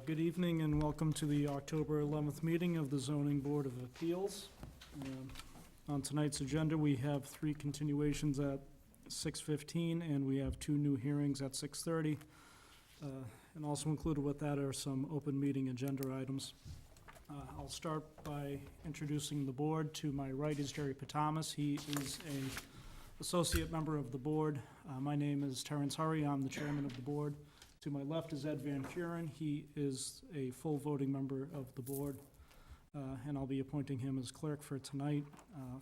Good evening and welcome to the October 11th meeting of the Zoning Board of Appeals. On tonight's agenda, we have 3 continuations at 6:15 and we have 2 new hearings at 6:30. And also included with that are some open meeting agenda items. I'll start by introducing the board. To my right is Jerry Patamas. He is an associate member of the board. My name is Terrence Hurry. I'm the chairman of the board. To my left is Ed Van Kuren. He is a full voting member of the board, and I'll be appointing him as clerk for tonight.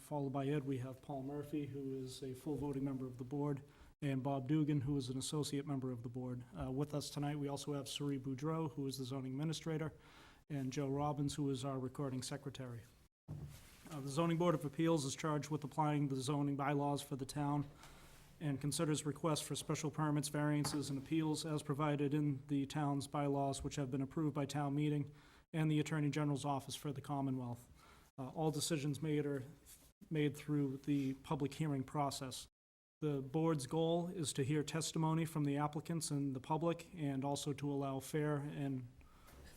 Followed by Ed, we have Paul Murphy, who is a full voting member of the board, and Bob Dugan, who is an associate member of the board. With us tonight, we also have Suri Boudreau, who is the zoning administrator, and Joe Robbins, who is our recording secretary. The Zoning Board of Appeals is charged with applying the zoning bylaws for the town and considers requests for special permits, variances, and appeals as provided in the town's bylaws, which have been approved by town meeting and the Attorney General's office for the Commonwealth. All decisions made are made through the public hearing process. The board's goal is to hear testimony from the applicants and the public, and also to allow fair and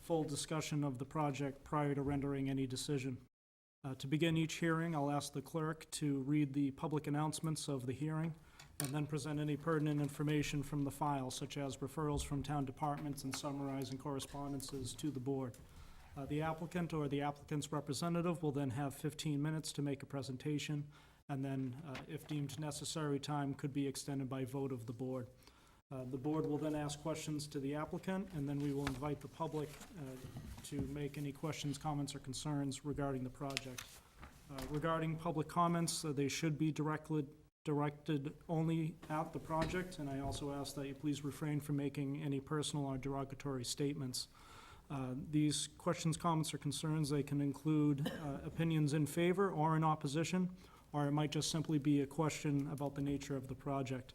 full discussion of the project prior to rendering any decision. To begin each hearing, I'll ask the clerk to read the public announcements of the hearing and then present any pertinent information from the file, such as referrals from town departments and summarizing correspondences to the board. The applicant or the applicant's representative will then have 15 minutes to make a presentation, and then, if deemed necessary, time could be extended by vote of the board. The board will then ask questions to the applicant, and then we will invite the public to make any questions, comments, or concerns regarding the project. Regarding public comments, they should be directed only at the project, and I also ask that you please refrain from making any personal or derogatory statements. These questions, comments, or concerns, they can include opinions in favor or in opposition, or it might just simply be a question about the nature of the project.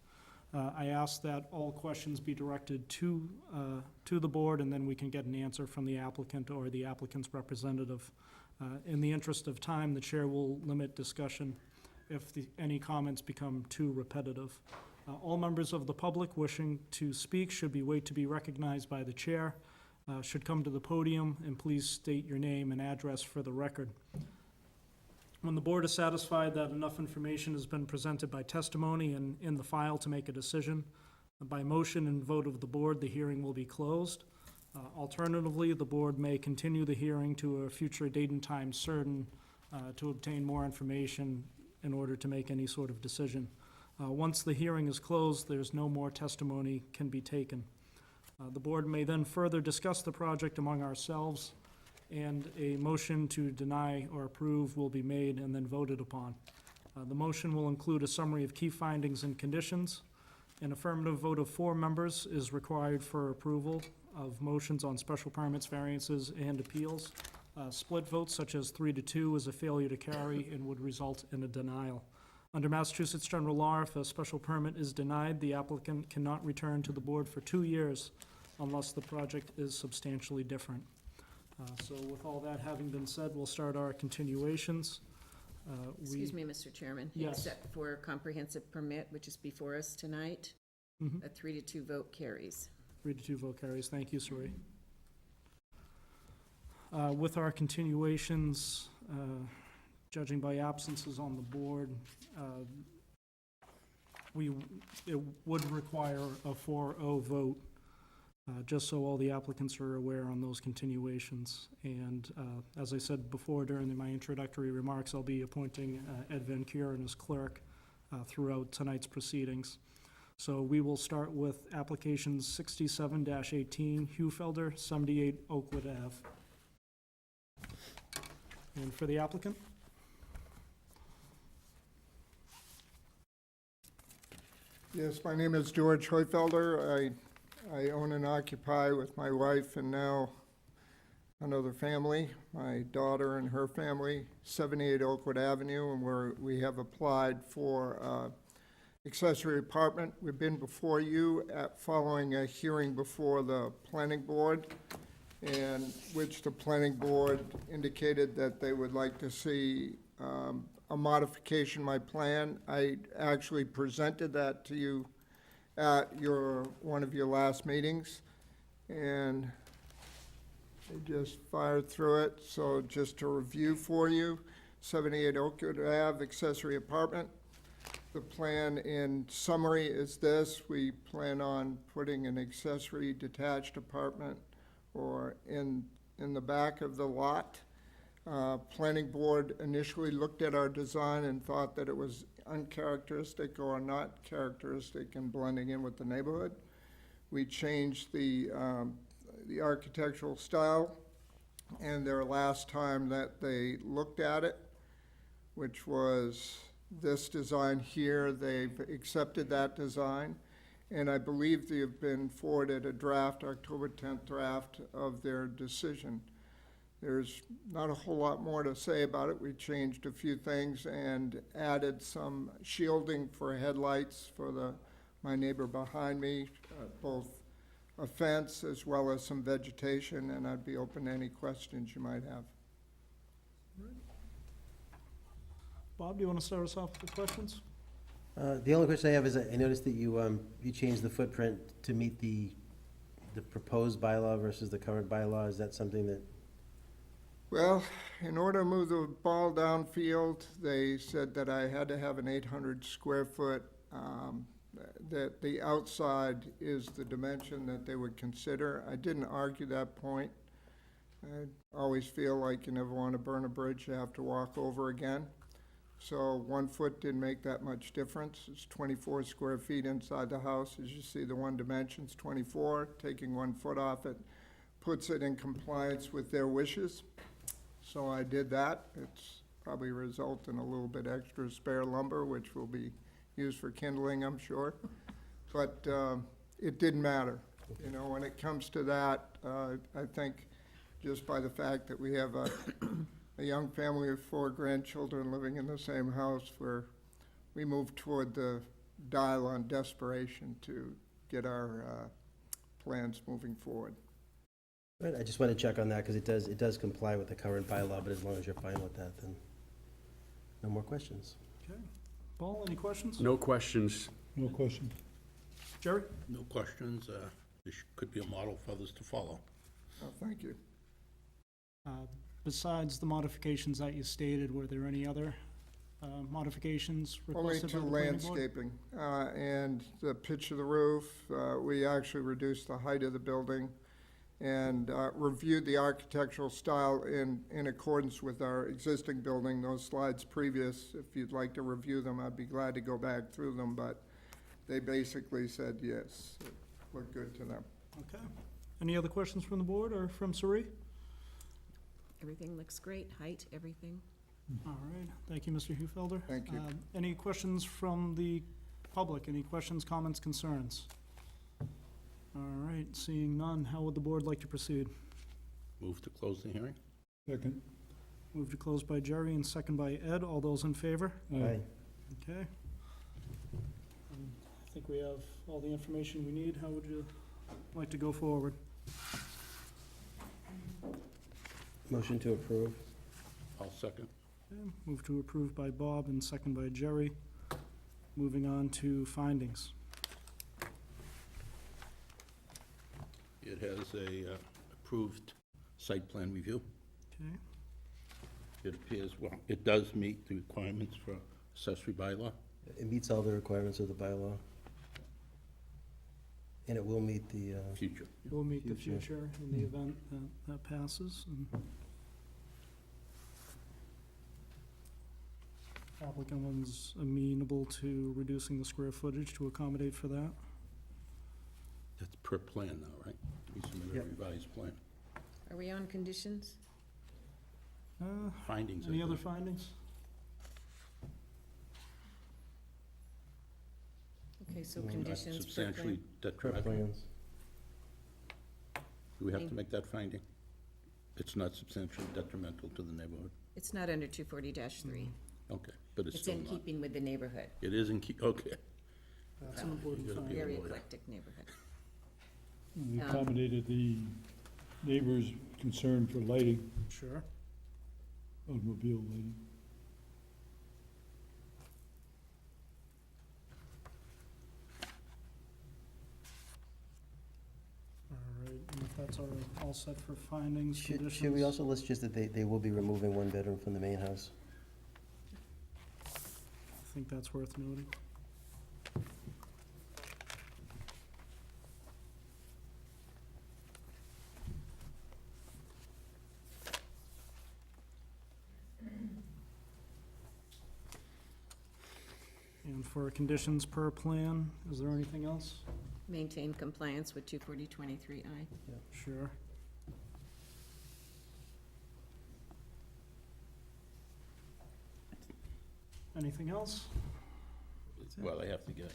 I ask that all questions be directed to the board, and then we can get an answer from the applicant or the applicant's representative. In the interest of time, the chair will limit discussion if any comments become too repetitive. All members of the public wishing to speak should wait to be recognized by the chair, should come to the podium, and please state your name and address for the record. When the board is satisfied that enough information has been presented by testimony and in the file to make a decision, by motion and vote of the board, the hearing will be closed. Alternatively, the board may continue the hearing to a future date and time certain to obtain more information in order to make any sort of decision. Once the hearing is closed, there's no more testimony can be taken. The board may then further discuss the project among ourselves, and a motion to deny or approve will be made and then voted upon. The motion will include a summary of key findings and conditions. An affirmative vote of 4 members is required for approval of motions on special permits, variances, and appeals. Split votes such as 3-2 is a failure to carry and would result in a denial. Under Massachusetts general law, if a special permit is denied, the applicant cannot return to the board for 2 years unless the project is substantially different. So with all that having been said, we'll start our continuations. Excuse me, Mr. Chairman. Yes. Except for comprehensive permit, which is before us tonight, Mhm. a 3-2 vote carries. 3-2 vote carries. Thank you, Suri. With our continuations, judging by absences on the board, it would require a 4-0 vote, just so all the applicants are aware on those continuations. And as I said before during my introductory remarks, I'll be appointing Ed Van Kuren as clerk throughout tonight's proceedings. So we will start with applications 67-18, Hufelder, 78 Oakwood Ave. And for the applicant? Yes, my name is George Heufelder. I own and occupy with my wife and now another family, my daughter and her family, 78 Oakwood Avenue, and we have applied for accessory apartment. We've been before you following a hearing before the planning board, and which the planning board indicated that they would like to see a modification of my plan. I actually presented that to you at one of your last meetings, and I just fired through it, so just to review for you, 78 Oakwood Ave, accessory apartment. The plan in summary is this: we plan on putting an accessory detached apartment or in the back of the lot. Planning board initially looked at our design and thought that it was uncharacteristic or not characteristic in blending in with the neighborhood. We changed the architectural style, and their last time that they looked at it, which was this design here, they've accepted that design, and I believe they have been forwarded a draft, October 10th draft of their decision. There's not a whole lot more to say about it. We changed a few things and added some shielding for headlights for my neighbor behind me, both a fence as well as some vegetation, and I'd be open to any questions you might have. Bob, do you want to start us off with the questions? The only question I have is, I noticed that you changed the footprint to meet the proposed bylaw versus the current bylaw. Is that something that, Well, in order to move the ball downfield, they said that I had to have an 800 square foot, that the outside is the dimension that they would consider. I didn't argue that point. I always feel like you never want to burn a bridge you have to walk over again. So 1 foot didn't make that much difference. It's 24 square feet inside the house. As you see, the one dimension's 24. Taking 1 foot off it puts it in compliance with their wishes. So I did that. It's probably result in a little bit extra spare lumber, which will be used for kindling, I'm sure. But it didn't matter. You know, when it comes to that, I think just by the fact that we have a young family of 4 grandchildren living in the same house, where we moved toward the dial on desperation to get our plans moving forward. Right, I just want to check on that, because it does comply with the current bylaw, but as long as you're fine with that, then no more questions. Okay. Paul, any questions? No questions. No question. Jerry? No questions. This could be a model for others to follow. Oh, thank you. Besides the modifications that you stated, were there any other modifications Only requested by to the planning board? landscaping, and the pitch of the roof. We actually reduced the height of the building and reviewed the architectural style in accordance with our existing building. Those slides previous, if you'd like to review them, I'd be glad to go back through them, but they basically said yes, it looked good to them. Okay. Any other questions from the board or from Sari? Everything looks great, height, everything. All right, thank you, Mr. Huffelder. Thank you. Any questions from the public? Any questions, comments, concerns? All right, seeing none, how would the board like to proceed? Move to close the hearing? Second. Move to close by Jerry and second by Ed. All those in favor? Aye. Okay. I think we have all the information we need. How would you like to go forward? Motion to approve. I'll second. Okay, move to approve by Bob and second by Jerry. Moving on to findings. It has a approved site plan review. Okay, It appears, well, it does meet the requirements for accessory bylaw. It meets all the requirements of the bylaw. And it will meet the, Future. we'll meet the Future. future in the event that passes. And applicant is amenable to reducing the square footage to accommodate for that. That's per plan now, right? We submitted Yep. a revised plan. Are we on conditions? Findings. I Any other think. findings? Okay, so Not Not conditions per substantially plan. prep detrimental. plans. Do we have to make that finding? It's not substantially detrimental to the neighborhood? It's not under 240-3. Okay, but it's It's still in not. keeping with the neighborhood, It is in okay. That's an important You gotta be finding. very lawyer. eclectic neighborhood. We accommodated the neighbors' concern for lighting, Sure. automobile lighting. All right, and if that thoughts are all set for findings, conditions? Should we also list just that they will be removing one bedroom from the main house? I think that's worth noting. And for conditions per plan, is there anything else? Maintain compliance with 24023I. Sure. Anything else? Well, they have to get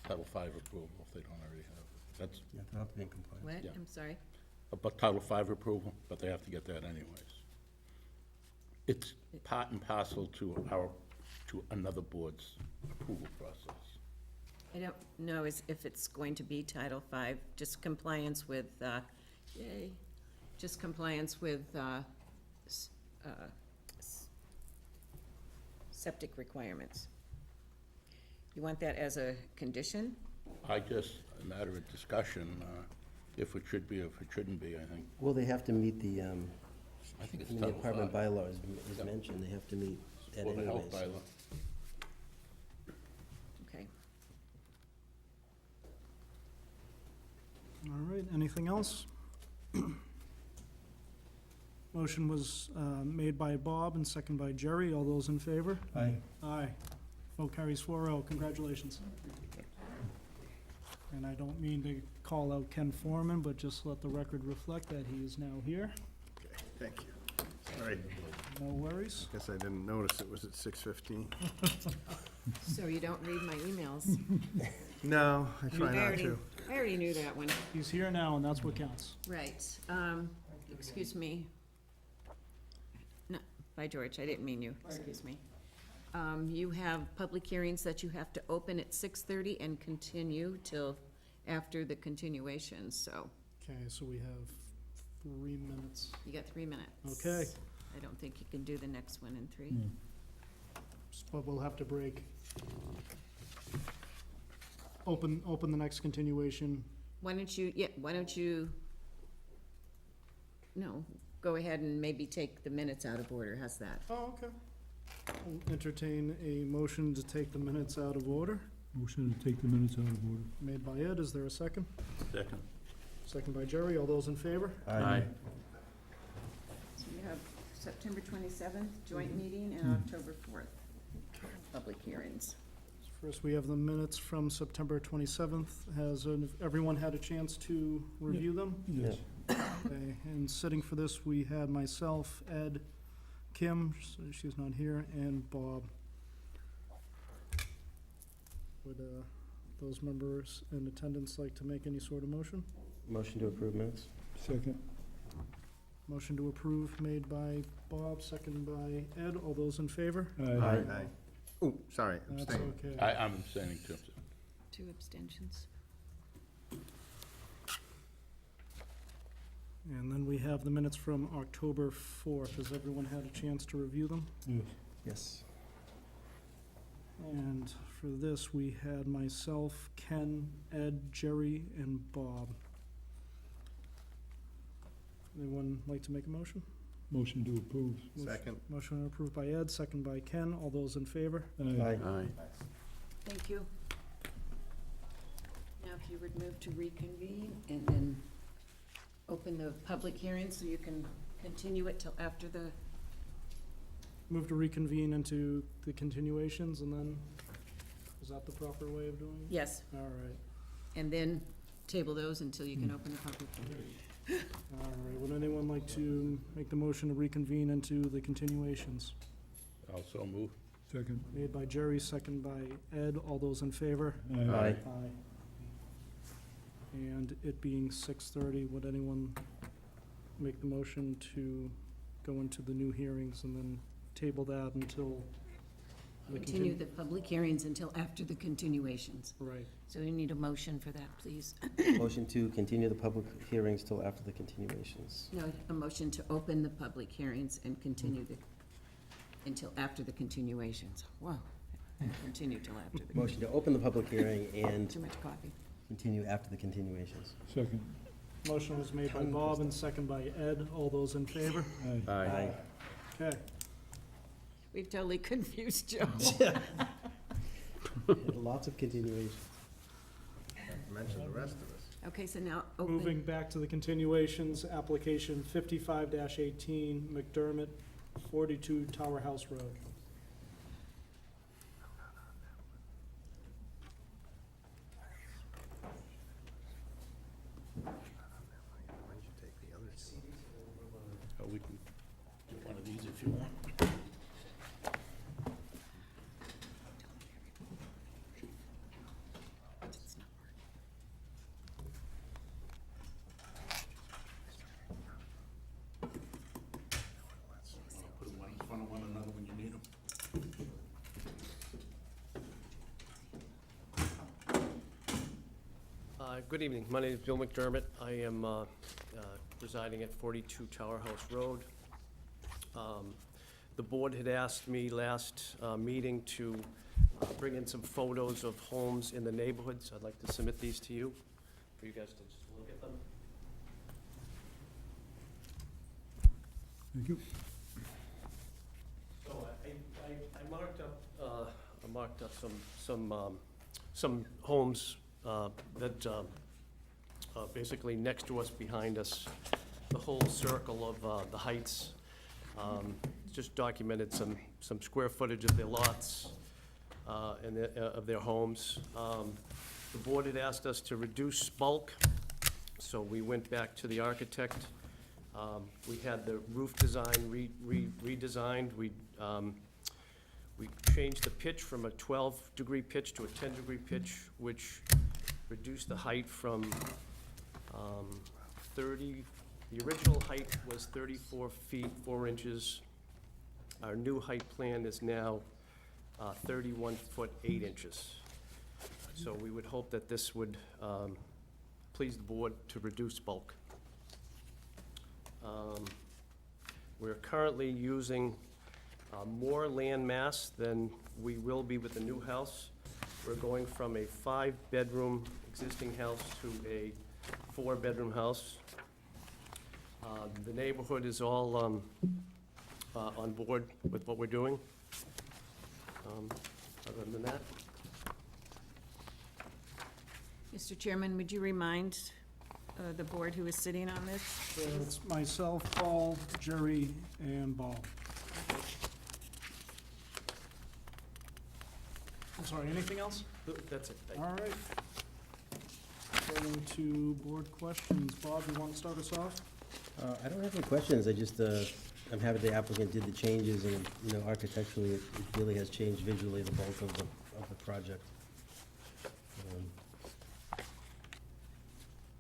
Title V approval if they don't already have it. That's Yeah, they'll have to be in compliance. What? Yeah. I'm sorry? about Title V approval, but they have to get that anyways. It's part and parcel to another board's approval process. I don't know if it's going to be Title V, just compliance with, just compliance with septic requirements. You want that as a condition? I just, a matter of discussion, if it should be, if it shouldn't be, I think. Well, they have to meet the, I think it's the Title apartment V. bylaw is Yep. mentioned, they have to meet that Or the health anyways. bylaw. Okay. All right, anything else? Motion was made by Bob and second by Jerry. All those in favor? Aye. Aye. Vote carries 4-0. Congratulations. And I don't mean to call out Ken Foreman, but just let the record reflect that he is now here. Okay, thank you. Sorry, No worries. guess I didn't notice it was at 6:15. So you don't read my emails? No, I try not already- to. I already knew that one. He's here now, and that's what counts. Right, excuse me. No, by George, I didn't mean you, excuse me. You have public hearings that you have to open at 6:30 and continue till after the continuation, so Okay, so we have 3 minutes. you got 3 minutes. Okay. I don't think you can do the next one in 3. Hmm. But we'll have to break. Open the next continuation. Why don't you, no, go ahead and maybe take the minutes out of order, how's that? Oh, okay. I'll entertain a motion to take the minutes out of order, Motion to take the minutes out of order. made by Ed. Is there a second? Second. Second by Jerry. All those in favor? Aye. So you have September 27th joint meeting and October 4th public hearings. First, we have the minutes from September 27th. Has everyone had a chance to review them? Yes. Okay, and sitting for this, we had myself, Ed, Kim, so she's not here, and Bob. Would those members in attendance like to make any sort of motion? Motion to approve minutes? Second. Motion to approve made by Bob, second by Ed. All those in favor? Aye. Aye. Oh, sorry, That's abstain. okay. I'm abstaining too. 2 abstentions. And then we have the minutes from October 4th. Has everyone had a chance to review them? Yes. Yes. And for this, we had myself, Ken, Ed, Jerry, and Bob. Anyone like to make a motion? Motion to approve. Second. Motion approved by Ed, second by Ken. All those in favor? Aye. Aye. Thank you. Now, if you would move to reconvene and then open the public hearing so you can continue it till after the, Move to reconvene into the continuations, and then, is that the proper way of doing it? yes, All right, and then table those until you can open the public hearing. all right. Would anyone like to make the motion to reconvene into the continuations? Also move. Second. Made by Jerry, second by Ed. All those in favor? Aye. Aye. And it being 6:30, would anyone make the motion to go into the new hearings and then table that until the Continue the public hearings until after the continuations. Right. So you need a motion for that, please. Motion to continue the public hearings till after the continuations. No, a motion to open the public hearings and continue the, until after the continuations. Wow, continue till after the, Motion to open the public hearing and too much coffee. continue after the continuations. Second. Motion was made by Bob and second by Ed. All those in favor? Aye. Aye. Okay. We've totally confused Joe. Lots of continuation. Mention the rest of us. Okay, so now open. Moving back to the continuations, application 55-18, McDermott, 42 Tower House Road. Why don't you take the other two? Oh, we can do one of these if you want. Put them one in front of one another when you need them. Good evening. My name is Bill McDermott. I am residing at 42 Tower House Road. The board had asked me last meeting to bring in some photos of homes in the neighborhoods. I'd like to submit these to you, for you guys to just look at them. Thank you. So I marked up some homes that basically next to us, behind us, the whole circle of the heights. Just documented some square footage of their lots and of their homes. The board had asked us to reduce bulk, so we went back to the architect. We had the roof design redesigned. We changed the pitch from a 12-degree pitch to a 10-degree pitch, which reduced the height from 30, the original height was 34 feet, 4 inches. Our new height plan is now 31 foot, 8 inches. So we would hope that this would please the board to reduce bulk. We're currently using more land mass than we will be with the new house. We're going from a 5-bedroom existing house to a 4-bedroom house. The neighborhood is all on board with what we're doing. Other than that, Mr. Chairman, would you remind the board who is sitting on this? So it's myself, Paul, Jerry, and Bob. I'm sorry, anything else? that's it. Thank you. All right. Going to board questions. Bob, you want to start us off? I don't have any questions, I just, I'm happy the applicant did the changes, and, you know, architecturally, it really has changed visually the bulk of the project.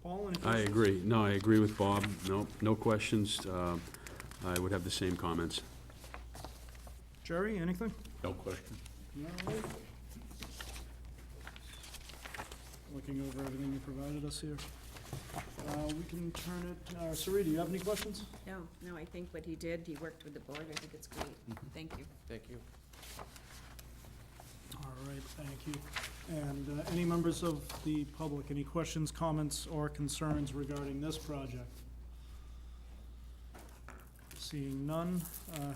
Paul, any I questions? agree. No, I agree with Bob. No questions. I would have the same comments. Jerry, anything? No question. All right. Looking over everything you provided us here. We can turn it, Sarita, do you have any questions? No, I think what he did, he worked with the board, I think it's great. Thank you. Thank you. All right, thank you. And any members of the public, any questions, comments, or concerns regarding this project? Seeing none,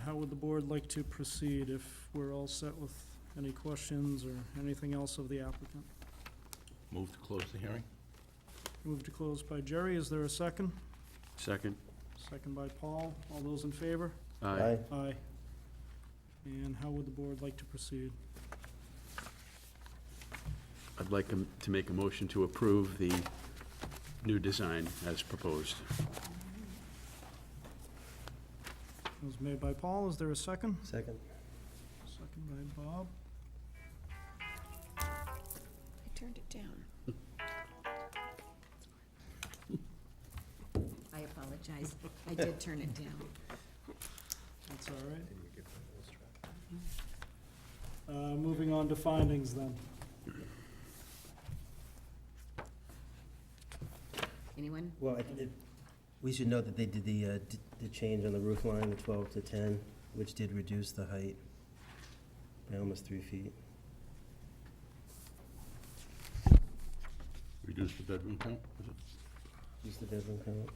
how would the board like to proceed if we're all set with any questions or anything else of the applicant? Move to close the hearing? Move to close by Jerry, is there a second? Second? Second by Paul, all those in favor? Aye. Aye. And how would the board like to proceed? I'd like to make a motion to approve the new design as proposed. It was made by Paul, is there a second? Second? Second by Bob. I turned it down. I apologize. I did turn it down. That's all right. Moving on to findings then. Anyone? Well, we should note that they did the change on the roof line, the 12 to 10, which did reduce the height by almost 3 feet. Reduce the bedroom count, is it? Just the bedroom count.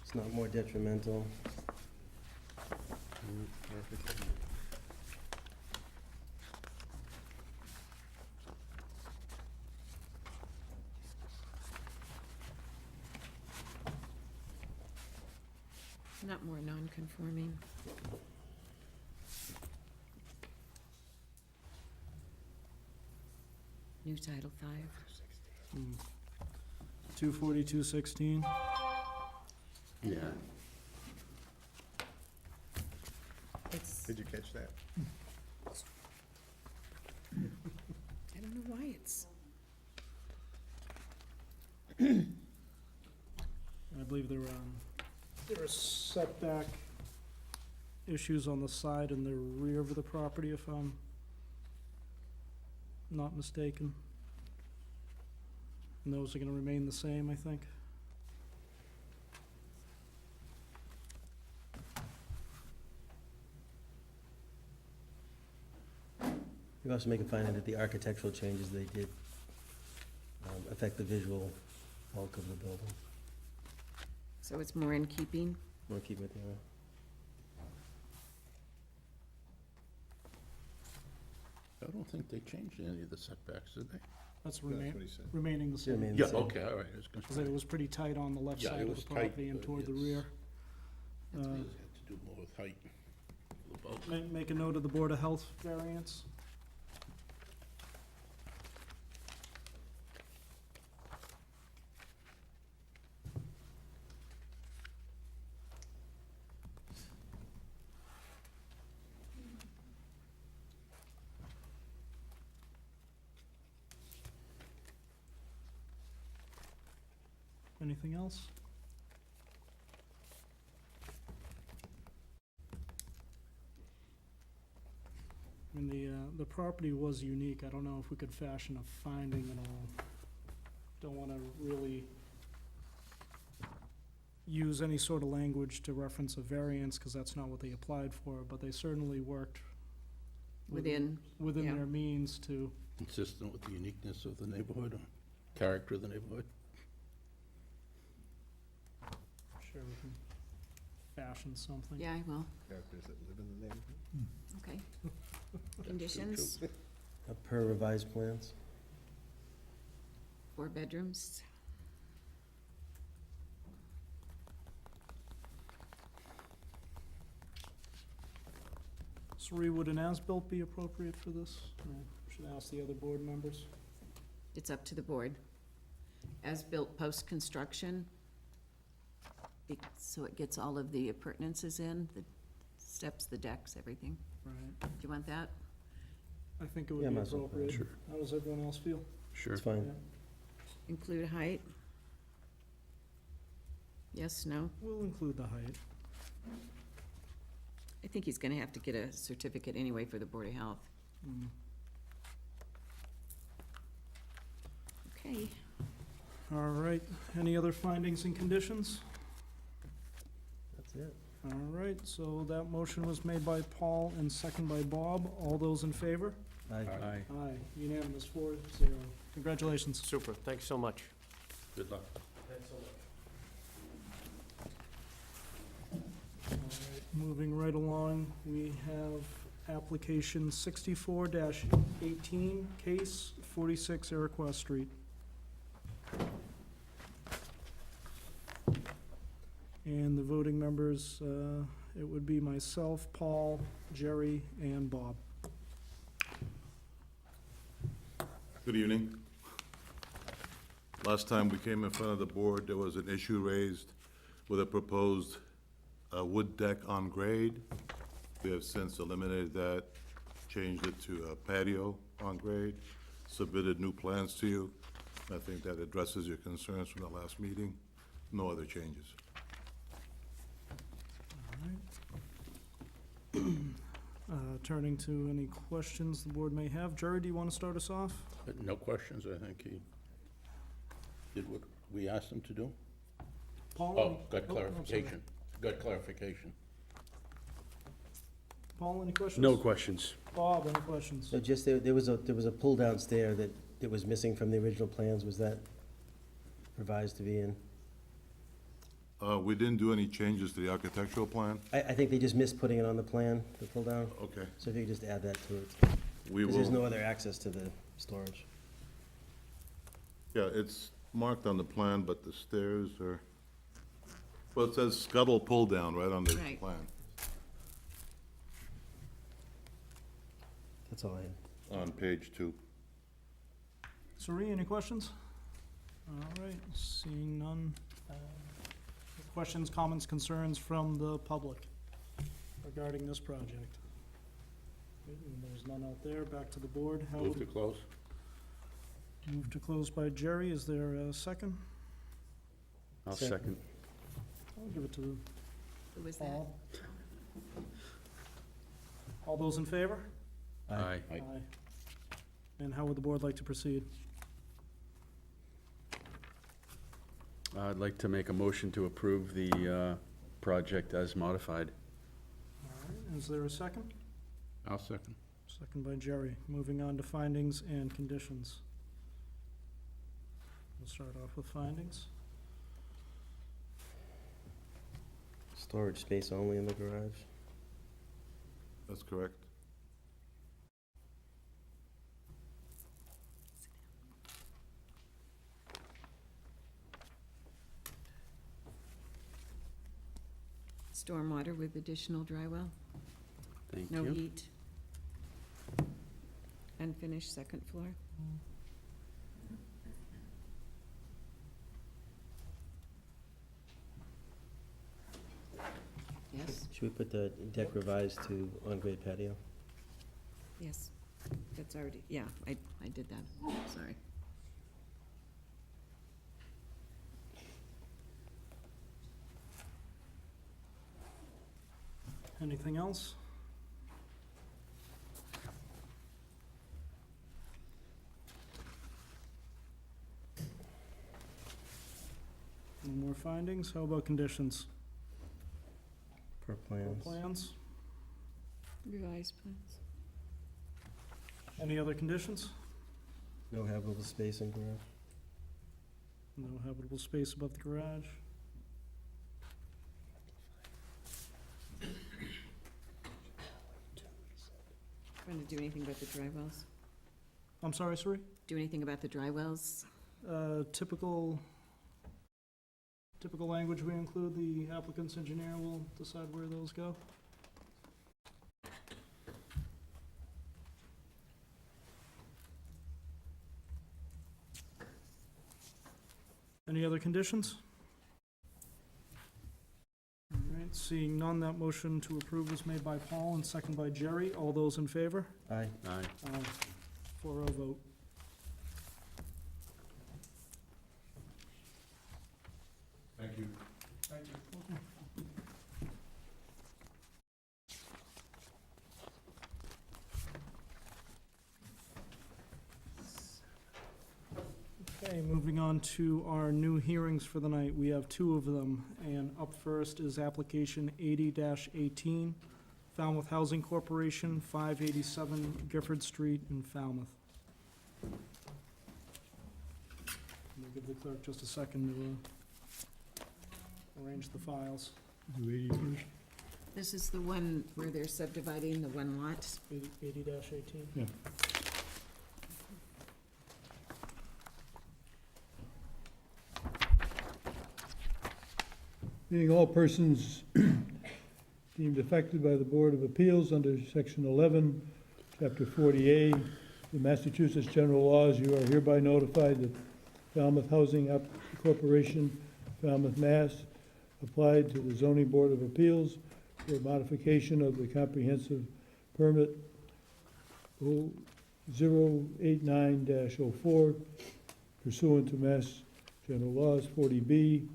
It's not more detrimental. Not more non-conforming. New Title V. 24216. Yeah. It's, Did you catch that? I don't know why it's, I believe there are setback issues on the side and the rear of the property, if I'm not mistaken. And those are gonna remain the same, I think. You also make a finding that the architectural changes they did affect the visual bulk of the building. so it's more in keeping. We'll keep it there. I don't think they changed any of the setbacks, did they? That's That's what remain, he said. remaining the same. Remain the Yeah, same. okay, all right. I was gonna Because say. it was pretty tight on the left Yeah, side it of the was tight, property and but toward the it's- rear. It had to do more with height. The bulk. Make a note of the Board of Health variance. Anything else? I mean, the property was unique. I don't know if we could fashion a finding at all. Don't wanna really use any sort of language to reference a variance, cause that's not what they applied for, but they certainly worked Within, within yeah. their means to, Consistent with the uniqueness of the neighborhood, or character of the neighborhood. sure we can fashion something. yeah, I will, Characters that live in the neighborhood. okay. That's true, Conditions, too. Per revised plans. 4 bedrooms. Sri, would an as-built be appropriate for this? Or should I ask the other board members? It's up to the board. As-built post-construction, so it gets all of the appurtenances in, the steps, the decks, everything. Right, Do you want that? I think it Yeah, would be might as well. appropriate. Sure. How does everyone else feel? Sure. It's fine. Yeah. Include height? Yes, no? We'll include the height. I think he's gonna have to get a certificate anyway for the Board of Health. Mm. Okay. All right, any other findings and conditions? That's it. All right, so that motion was made by Paul and second by Bob. All those in favor? Aye. Aye. Aye, unanimous, 4-0. Congratulations. Super, thanks so much. Good luck. Thanks so much. All right, moving right along, we have application 64-18, case 46 Iroquois Street. And the voting members, it would be myself, Paul, Jerry, and Bob. Good evening. Last time we came in front of the board, there was an issue raised with a proposed wood deck on grade. We have since eliminated that, changed it to a patio on grade, submitted new plans to you. I think that addresses your concerns from the last meeting. No other changes. Turning to any questions the board may have. Jerry, do you want to start us off? No questions, I think he did what we asked him to do. Paul? Oh, got I'm sorry. clarification. Got clarification. Paul, any questions? No questions. Bob, any questions? So just, there was a pull-down stair that was missing from the original plans, was that revised to be in? We didn't do any changes to the architectural plan? I think they just missed putting it on the plan to pull down, Okay, so if you could just add that to it. we Because there's no will, other access to the storage. yeah, it's marked on the plan, but the stairs are, well, it says scuttle pull down right on the Right. plan, That's all I had. on page 2. Sari, any questions? All right, seeing none. Questions, comments, concerns from the public regarding this project? There's none out there. Back to the board. How Move to close? Move to close by Jerry. Is there a second? I'll Second. second. I'll give it to Who was that? Paul. All those in favor? Aye. Aye. And how would the board like to proceed? I'd like to make a motion to approve the project as modified. All right, is there a second? I'll second. Second by Jerry. Moving on to findings and conditions. We'll start off with findings. Storage space only in the garage. That's correct. Stormwater with additional dry well, Thank no you. heat. Unfinished second floor. Yes, Should we put the deck revised to on-grade patio? yes, that's already, yeah, I did that, sorry. Anything else? No more findings? How about conditions? Per Or plans. plans? Revised plans. Any other conditions? No habitable space in garage? No habitable space above the garage? Trying to do anything about the dry wells? I'm sorry, Sari? Do anything about the dry wells? Typical language we include, the applicant's engineer will decide where those go. Any other conditions? All right, seeing none, that motion to approve was made by Paul and second by Jerry. All those in favor? Aye. Aye. 4-0 vote. Thank you. Okay, moving on to our new hearings for the night. We have two of them, and up first is application 80-18, Falmouth Housing Corporation, 587 Gifford Street in Falmouth. We'll give the clerk just a second to arrange the files. Do 80 first? This is the one where they're subdividing the one lot. 80-18. Yeah. Being all persons deemed affected by the Board of Appeals under Section 11, Chapter 40A, the Massachusetts General Laws, you are hereby notified that Falmouth Housing Corporation, Falmouth, Mass., applied to the Zoning Board of Appeals for modification of the comprehensive permit 089-04 pursuant to Mass General Laws 40B,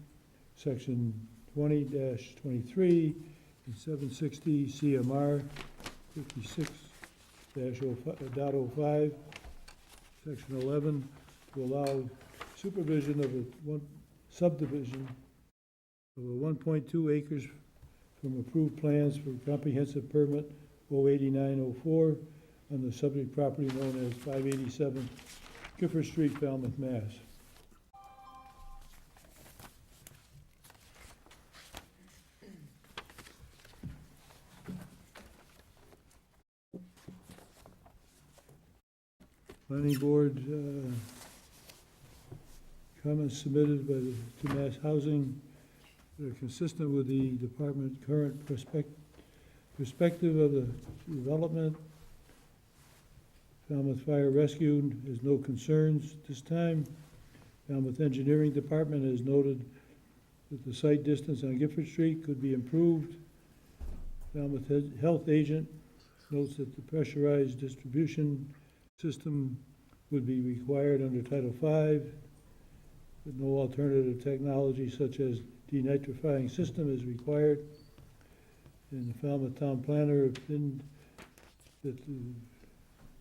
Section 20-23, and 760 CMR 56-05, Section 11, to allow supervision of a subdivision of a 1.2 acres from approved plans for comprehensive permit 08904 on the subject property known as 587 Gifford Street, Falmouth, Mass. Planning Board, comments submitted to Mass Housing that are consistent with the department's current perspective of the development. Falmouth Fire Rescue has no concerns this time. Falmouth Engineering Department has noted that the site distance on Gifford Street could be improved. Falmouth Health Agent notes that the pressurized distribution system would be required under Title V, but no alternative technology such as denitrifying system is required. And the Falmouth Town Planner opined that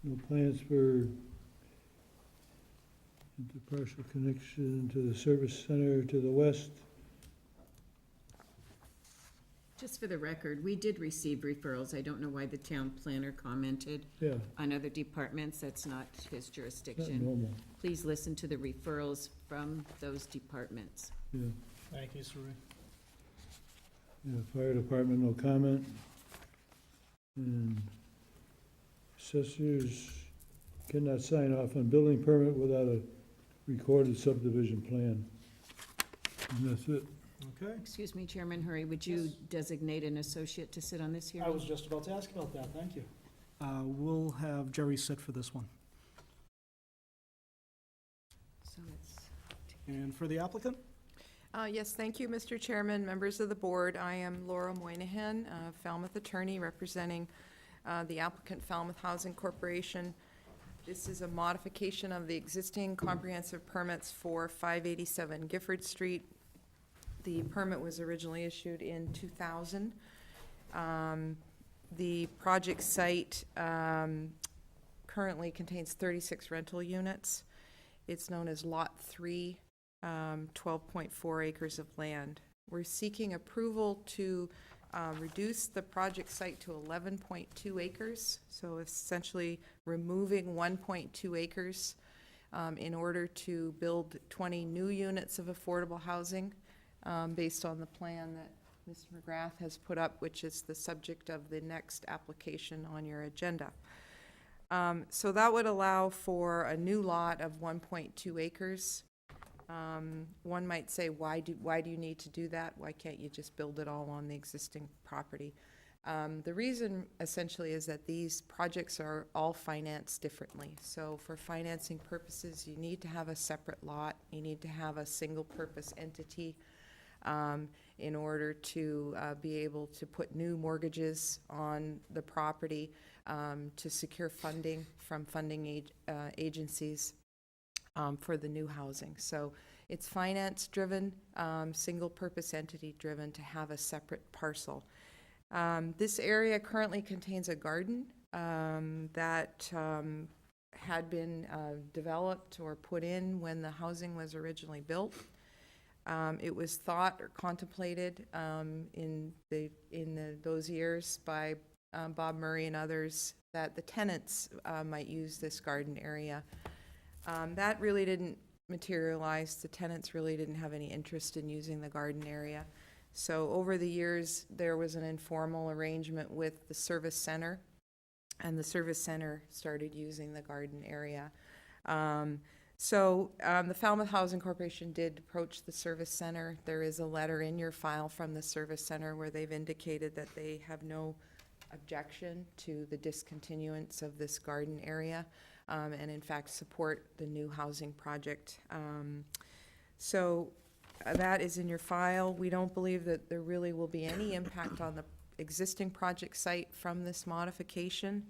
no plans for the partial connection to the service center to the west. Just for the record, we did receive referrals. I don't know why the town planner commented Yeah, on other departments. That's not his not jurisdiction. normal, Please listen to the referrals from those departments. yeah. Thank you, Suri. Yeah, Fire Department, no comment. And assessors cannot sign off on building permit without a recorded subdivision plan. And that's it. Okay. Excuse me, Chairman Hurry, would you Yes. designate an associate to sit on this hearing? I was just about to ask about that, thank you. We'll have Jerry sit for this one. So it's And for the applicant? Yes, thank you, Mr. Chairman, members of the board. I am Laura Moynihan, Falmouth attorney representing the applicant Falmouth Housing Corporation. This is a modification of the existing comprehensive permits for 587 Gifford Street. The permit was originally issued in 2000. The project site currently contains 36 rental units. It's known as Lot 3, 12.4 acres of land. We're seeking approval to reduce the project site to 11.2 acres, so essentially removing 1.2 acres in order to build 20 new units of affordable housing based on the plan that Mr. McGrath has put up, which is the subject of the next application on your agenda. So that would allow for a new lot of 1.2 acres. One might say, why do you need to do that? Why can't you just build it all on the existing property? The reason essentially is that these projects are all financed differently. So for financing purposes, you need to have a separate lot. You need to have a single purpose entity in order to be able to put new mortgages on the property to secure funding from funding agencies for the new housing. So it's finance-driven, single-purpose entity-driven to have a separate parcel. This area currently contains a garden that had been developed or put in when the housing was originally built. It was thought or contemplated in those years by Bob Murray and others that the tenants might use this garden area. That really didn't materialize. The tenants really didn't have any interest in using the garden area. So over the years, there was an informal arrangement with the service center, and the service center started using the garden area. The Falmouth Housing Corporation did approach the service center. There is a letter in your file from the service center where they've indicated that they have no objection to the discontinuance of this garden area, and in fact support the new housing project. That is in your file. We don't believe that there really will be any impact on the existing project site from this modification.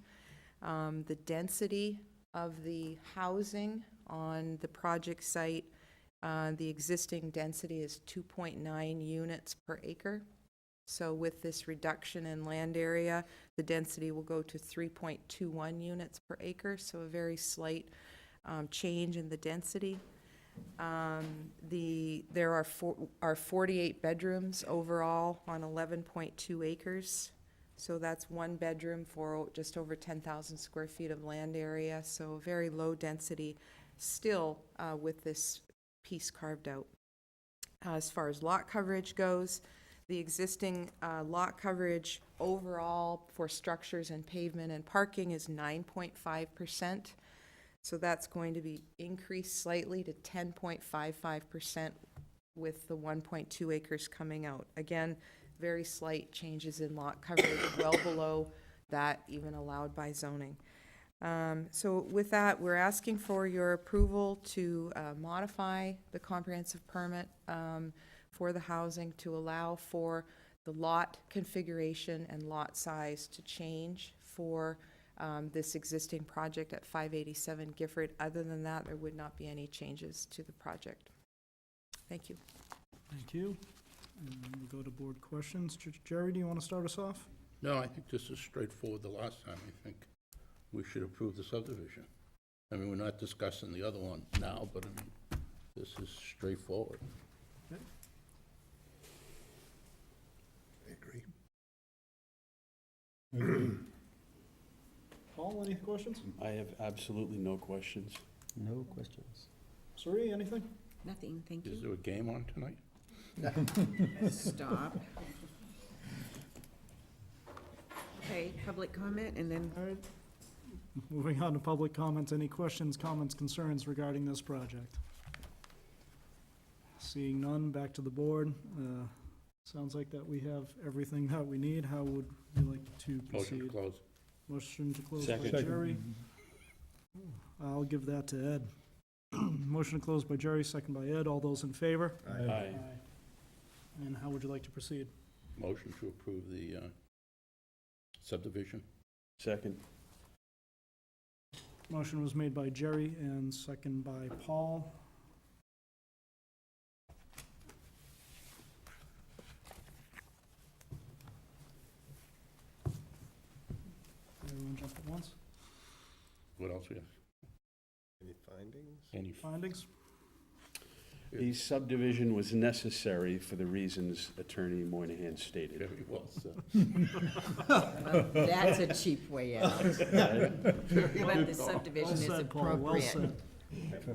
The density of the housing on the project site, the existing density is 2.9 units per acre. So with this reduction in land area, the density will go to 3.21 units per acre, so a very slight change in the density. There are 48 bedrooms overall on 11.2 acres. So that's one bedroom for just over 10,000 square feet of land area, so very low density still with this piece carved out. As far as lot coverage goes, the existing lot coverage overall for structures and pavement and parking is 9.5%. So that's going to be increased slightly to 10.55% with the 1.2 acres coming out. Again, very slight changes in lot coverage, well below that even allowed by zoning. So with that, we're asking for your approval to modify the comprehensive permit for the housing to allow for the lot configuration and lot size to change for this existing project at 587 Gifford. Other than that, there would not be any changes to the project. Thank you. Thank you. And we'll go to board questions. Jerry, do you want to start us off? No, I think this is straightforward the last time. I think we should approve the subdivision. I mean, we're not discussing the other one now, but I mean, this is straightforward. I agree. Paul, any questions? I have absolutely no questions. No questions. Suri, anything? Nothing, thank Is you. there a game on tonight? Stop. Okay, public comment, and then All right. Moving on to public comments. Any questions, comments, concerns regarding this project? Seeing none, back to the board. Sounds like that we have everything that we need. How would you like to Motion to proceed? close. Motion to close by Second. Jerry. I'll give that to Ed. Motion to close by Jerry, second by Ed. All those in favor? Aye. And how would you like to proceed? Motion to approve the subdivision. Second. Motion was made by Jerry and second by Paul. Everyone jump at once. What else we have? Any findings? Any Findings? The subdivision was necessary for the reasons Attorney Moynihan stated. very well said. that's a cheap way out. But the subdivision Well is said, Paul, well appropriate. said.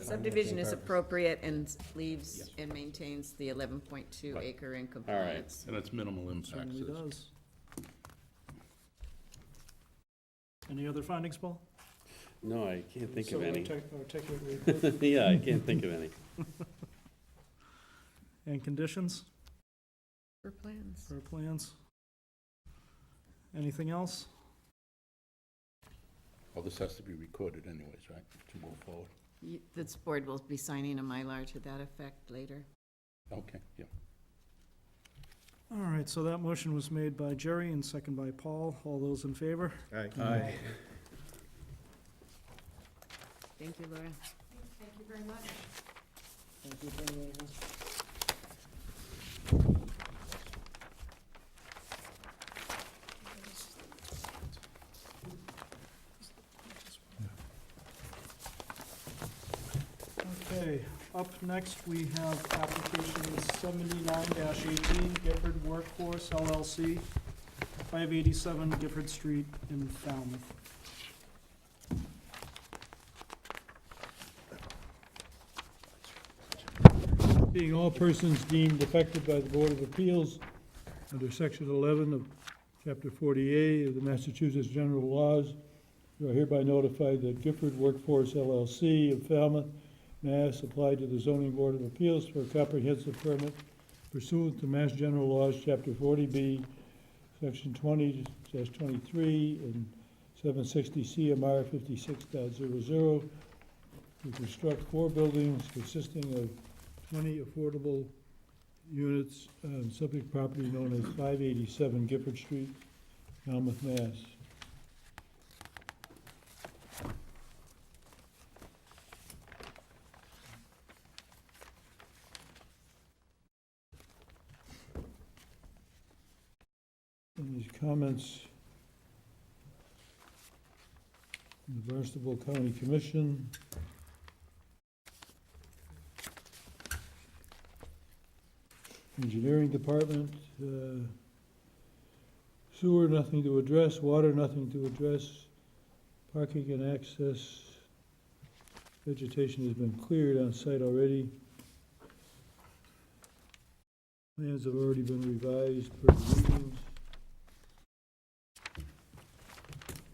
Subdivision is appropriate and leaves and maintains the 11.2 Right. acre in compliance. And it's minimal impact. Certainly says. does. Any other findings, Paul? No, I can't think So of any. articulate Yeah, I can't think of any. And conditions For plans. for plans? Anything else? Well, this has to be recorded anyways, right, to move forward? This board will be signing a Mylar to that effect later. Okay, yeah. All right, so that motion was made by Jerry and second by Paul. All those in favor? Aye. Thank you, Laura. Thank you very much. Okay, up next, we have application 79-18, Gifford Workforce LLC, 587 Gifford Street in Falmouth. Being all persons deemed affected by the Board of Appeals under Section 11 of Chapter 40A of the Massachusetts General Laws, you are hereby notified that Gifford Workforce LLC of Falmouth, Mass. Applied to the Zoning Board of Appeals for a comprehensive permit pursuant to Mass General Laws, Chapter 40B, Section 20-23, and 760 CMR 56.00, to construct 4 buildings consisting of 20 affordable units on subject property known as 587 Gifford Street, Falmouth, Mass. Any comments from the Barnstable County Commission? Engineering Department, sewer, nothing to address, water, nothing to address, parking and access, vegetation has been cleared on site already. Plans have already been revised per the meetings.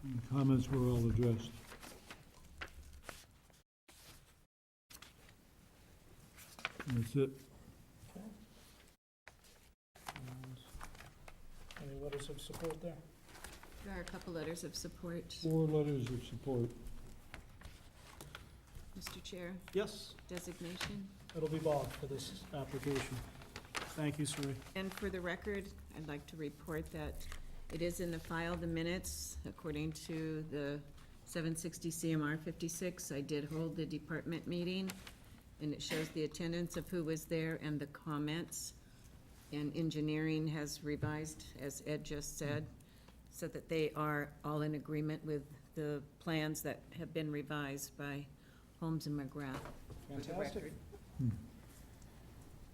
And the comments were all addressed. That's it. And any letters of support there? There are a couple letters of support, 4 letters of support. Mr. Chair. Yes, Designation. it'll be Bob for this application. Thank you, Suri. And for the record, I'd like to report that it is in the file, the minutes, according to the 760 CMR 56. I did hold the department meeting, and it shows the attendance of who was there and the comments. And engineering has revised, as Ed just said, so that they are all in agreement with the plans that have been revised by Holmes and McGrath. For the Fantastic. record.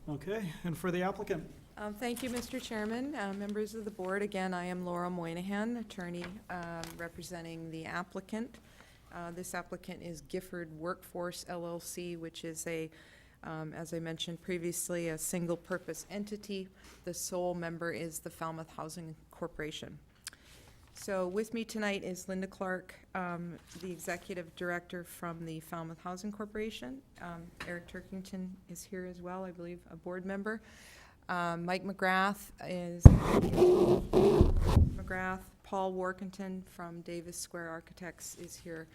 Okay, and for the applicant? Thank you, Mr. Chairman, members of the board. Again, I am Laura Moynihan, attorney representing the applicant. This applicant is Gifford Workforce LLC, which is a, as I mentioned previously, a single-purpose entity. The sole member is the Falmouth Housing Corporation. So with me tonight is Linda Clark, the executive director from the Falmouth Housing Corporation. Eric Turkington is here as well, I believe, a board member. Mike McGrath is McGrath. Paul Workington from Davis Square Architects is here.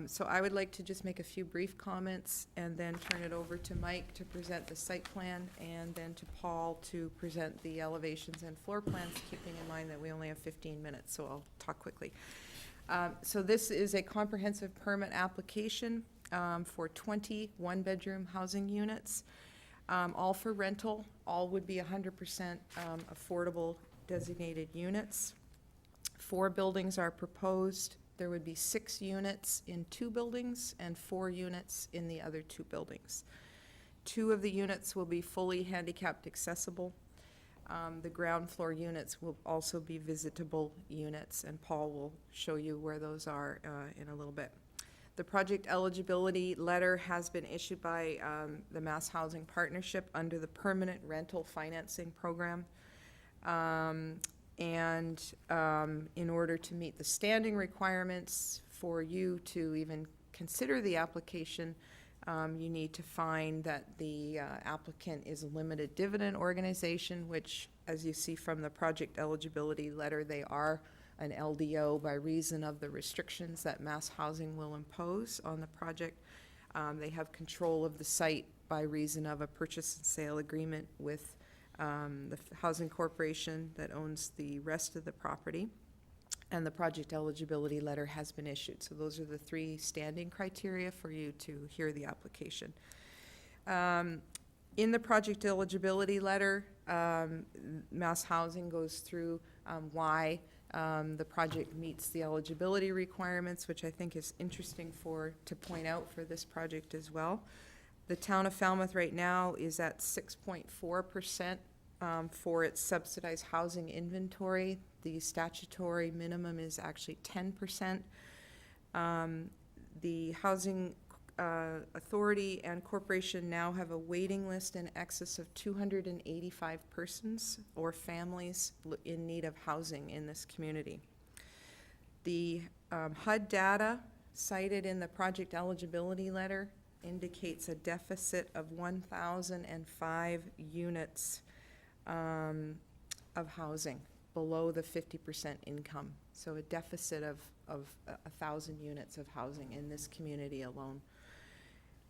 So I would like to just make a few brief comments and then turn it over to Mike to present the site plan, and then to Paul to present the elevations and floor plans, keeping in mind that we only have 15 minutes, so I'll talk quickly. So this is a comprehensive permit application for 20 one-bedroom housing units, all for rental. All would be 100% affordable designated units. 4 buildings are proposed. There would be 6 units in 2 buildings and 4 units in the other 2 buildings. 2 of the units will be fully handicapped accessible. The ground floor units will also be visitable units, and Paul will show you where those are in a little bit. The project eligibility letter has been issued by the Mass Housing Partnership under the Permanent Rental Financing Program. And in order to meet the standing requirements for you to even consider the application, you need to find that the applicant is a limited dividend organization, which, as you see from the project eligibility letter, they are an LDO by reason of the restrictions that Mass Housing will impose on the project. They have control of the site by reason of a purchase and sale agreement with the Housing Corporation that owns the rest of the property, and the project eligibility letter has been issued. So those are the 3 standing criteria for you to hear the application. In the project eligibility letter, Mass Housing goes through why the project meets the eligibility requirements, which I think is interesting to point out for this project as well. The town of Falmouth right now is at 6.4% for its subsidized housing inventory. The statutory minimum is actually 10%. The Housing Authority and Corporation now have a waiting list in excess of 285 persons or families in need of housing in this community. The HUD data cited in the project eligibility letter indicates a deficit of 1,005 units of housing below the 50% income. So a deficit of 1,000 units of housing in this community alone.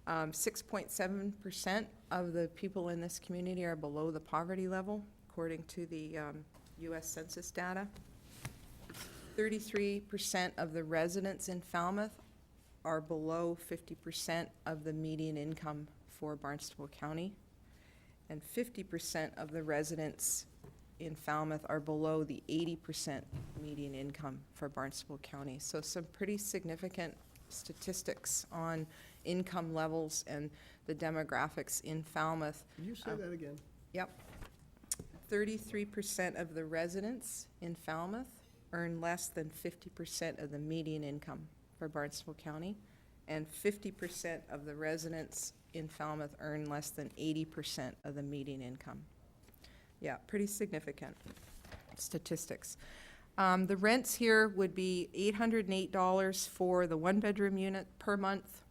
6.7% of the people in this community are below the poverty level, according to the U.S. Census data. 33% of the residents in Falmouth are below 50% of the median income for Barnstable County, and 50% of the residents in Falmouth are below the 80% median income for Barnstable County. So some pretty significant statistics on income levels and the demographics in Falmouth. Can you say that again? Yep. 33% of the residents in Falmouth earn less than 50% of the median income for Barnstable County, and 50% of the residents in Falmouth earn less than 80% of the median income. Yeah, pretty significant statistics. The rents here would be $808 for the 1-bedroom unit per month,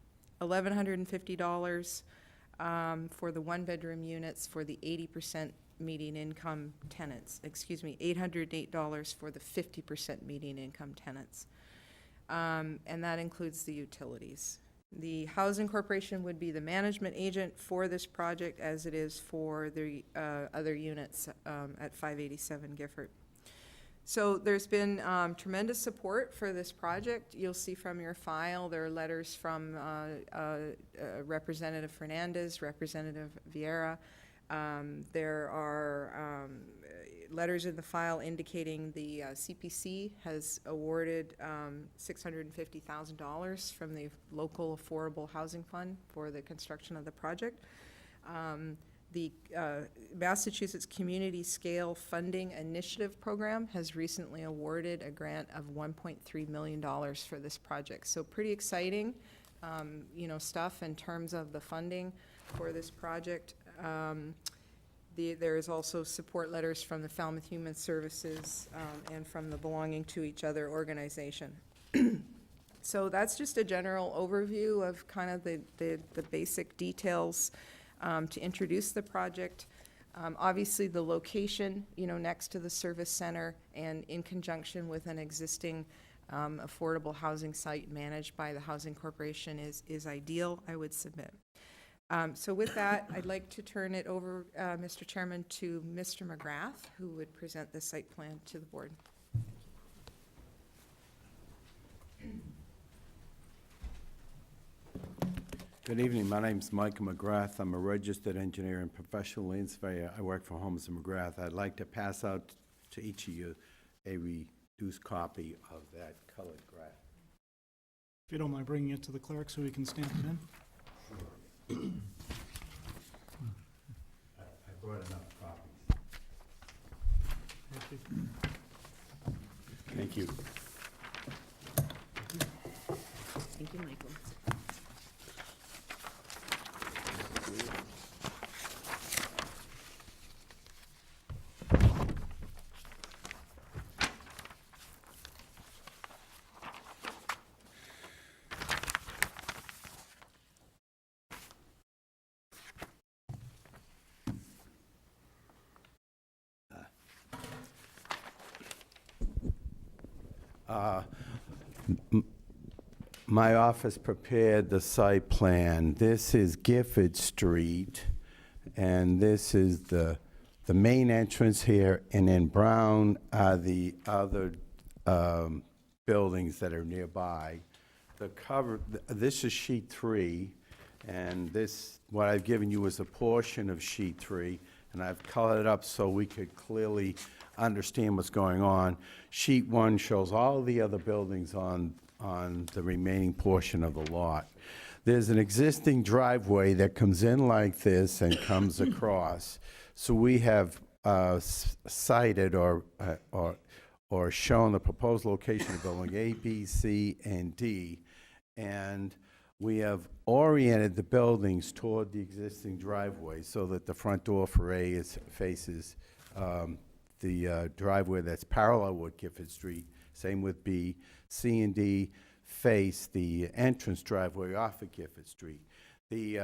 $1,150 for the one-bedroom units for the 80% median income tenants. $808 for the 50% median income tenants. And that includes the utilities. The Housing Corporation would be the management agent for this project, as it is for the other units at 587 Gifford. So there's been tremendous support for this project. You'll see from your file, there are letters from Representative Fernandez, Representative Vieira. There are letters in the file indicating the CPC has awarded $650,000 from the local affordable housing fund for the construction of the project. The Massachusetts Community Scale Funding Initiative Program has recently awarded a grant of $1.3 million for this project. So pretty exciting, stuff in terms of the funding for this project. There is also support letters from the Falmouth Human Services and from the Belonging to Each Other organization. So that's just a general overview of kind of the basic details to introduce the project. Obviously, the location, next to the service center and in conjunction with an existing affordable housing site managed by the Housing Corporation is ideal, I would submit. So with that, I'd like to turn it over, Mr. Chairman, to Mr. McGrath, who would present the site plan to the board. Good evening. My name's Mike McGrath. I'm a registered engineer and professional land surveyor. I work for Holmes & McGrath. I'd like to pass out to each of you a reduced copy of that colored graph. If you don't mind bringing it to the clerk so we can stamp it in. I brought enough copies. Thank you. Thank you. Thank you, Michael. My office prepared the site plan. This is Gifford Street, and this is the main entrance here, and in brown are the other buildings that are nearby. This is sheet 3, and what I've given you is a portion of sheet 3, and I've colored it up so we could clearly understand what's going on. Sheet 1 shows all the other buildings on the remaining portion of the lot. There's an existing driveway that comes in like this and comes across. So we have cited or shown the proposed location of building A, B, C, and D, and we have oriented the buildings toward the existing driveway so that the front door for A faces the driveway that's parallel with Gifford Street. Same with B. C and D face the entrance driveway off of Gifford Street. We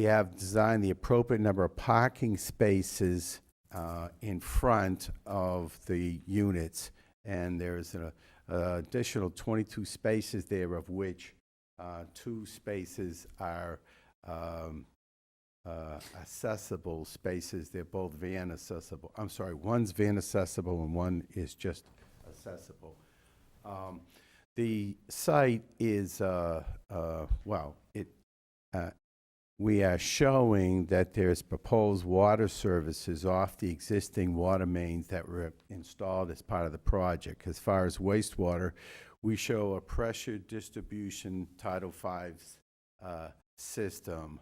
have designed the appropriate number of parking spaces in front of the units, and there's an additional 22 spaces there, of which 2 spaces are accessible spaces. They're both van accessible. I'm sorry, one's van accessible and one is just accessible. The site is, we are showing that there's proposed water services off the existing water mains that were installed as part of the project. As far as wastewater, we show a pressure distribution Title V system.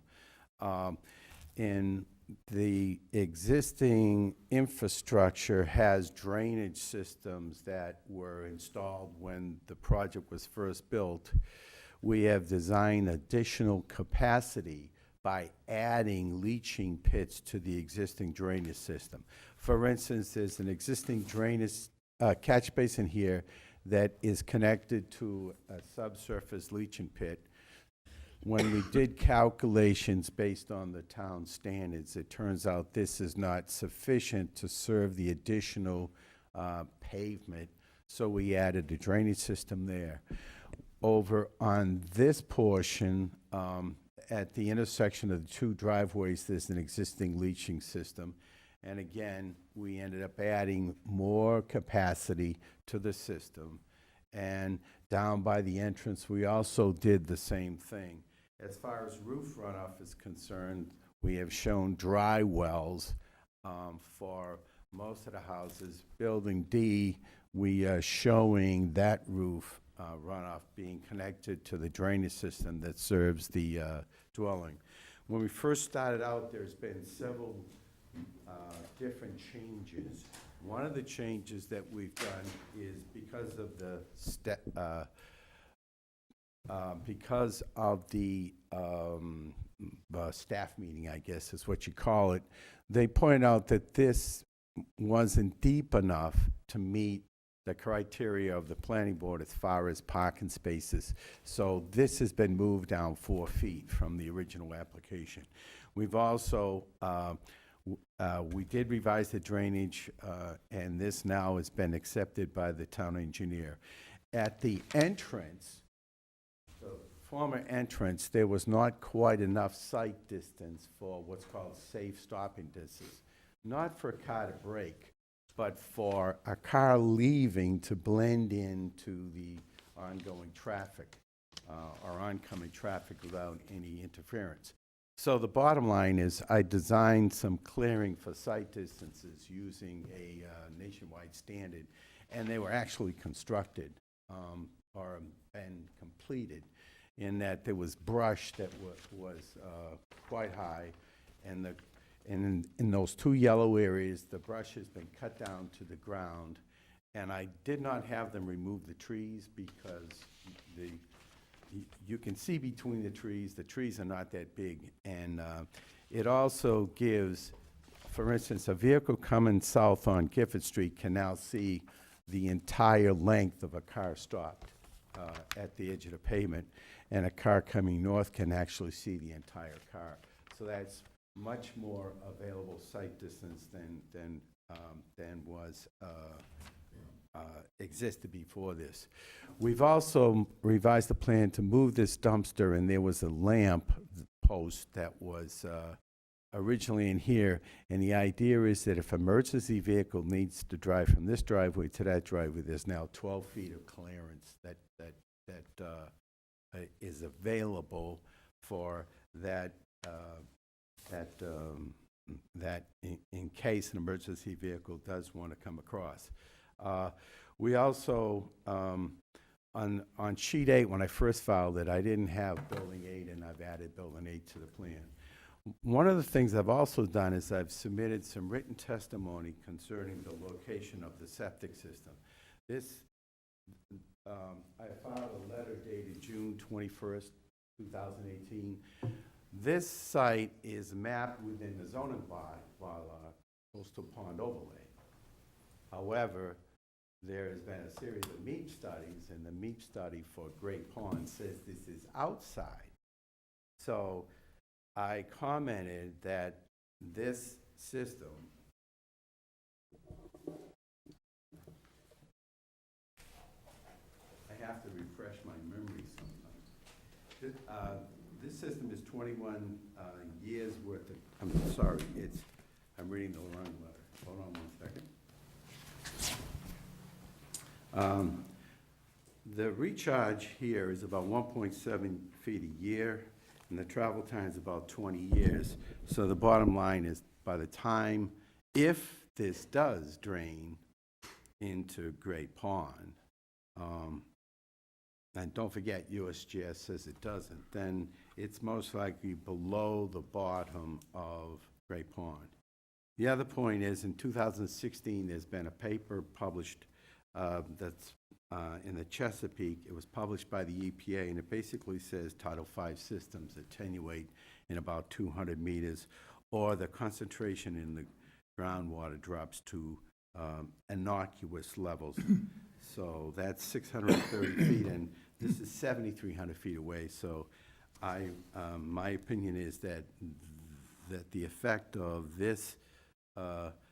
In the existing infrastructure has drainage systems that were installed when the project was first built. We have designed additional capacity by adding leaching pits to the existing drainage system. For instance, there's an existing drainage catch basin here that is connected to a subsurface leaching pit. when we did calculations based on the town standards, it turns out this is not sufficient to serve the additional pavement, so we added a drainage system there. Over on this portion, at the intersection of the two driveways, there's an existing leaching system. And again, we ended up adding more capacity to the system. And down by the entrance, we also did the same thing. As far as roof runoff is concerned, we have shown dry wells for most of the houses. Building D, we are showing that roof runoff being connected to the drainage system that serves the dwelling. When we first started out, there's been several different changes. One of the changes that we've done is because of the staff meeting, I guess is what you call it, they pointed out that this wasn't deep enough to meet the criteria of the planning board as far as parking spaces. So this has been moved down 4 feet from the original application. We've also, we did revise the drainage, and this now has been accepted by the town engineer. At the entrance, the former entrance, there was not quite enough sight distance for what's called safe stopping distance. Not for a car to brake, but for a car leaving to blend into the ongoing traffic or oncoming traffic without any interference. So the bottom line is I designed some clearing for sight distances using a nationwide standard, and they were actually constructed or been completed in that there was brush that was quite high, and in those 2 yellow areas, the brush has been cut down to the ground, and I did not have them remove the trees because you can see between the trees are not that big, and it also gives, for instance, a vehicle coming south on Gifford Street can now see the entire length of a car stopped at the edge of the pavement, and a car coming north can actually see the entire car. So that's much more available sight distance than was existed before this. We've also revised the plan to move this dumpster, and there was a lamp post that was originally in here, and the idea is that if emergency vehicle needs to drive from this driveway to that driveway, there's now 12 feet of clearance that is available for that in case an emergency vehicle does want to come across. We also, on sheet 8, when I first filed it, I didn't have building 8, and I've added building 8 to the plan. One of the things I've also done is I've submitted some written testimony concerning the location of the septic system. This, I filed a letter dated June 21st, 2018. This site is mapped within the zoning bylaw, coastal pond overlay. However, there has been a series of MEP studies, and the MEP study for Great Pond says this is outside. So I commented that this system I have to refresh my memory sometimes. This system is 21 years worth of, I'm sorry, I'm reading the wrong letter. Hold on 1 second. The recharge here is about 1.7 feet a year, and the travel time is about 20 years. So the bottom line is, by the time, if this does drain into Great Pond, and don't forget USGS says it doesn't, then it's most likely below the bottom of Great Pond. The other point is, in 2016, there's been a paper published that's in the Chesapeake. It was published by the EPA, and it basically says Title V systems attenuate in about 200 meters, or the concentration in the groundwater drops to innocuous levels. So that's 630 feet, and this is 7,300 feet away. So my opinion is that the effect of this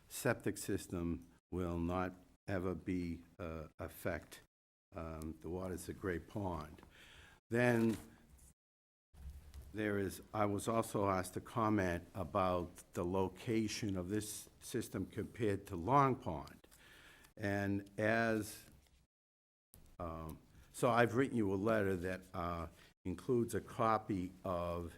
septic system will not ever be affect the waters of Great Pond. Then I was also asked to comment about the location of this system compared to Long Pond. And so I've written you a letter that includes a copy of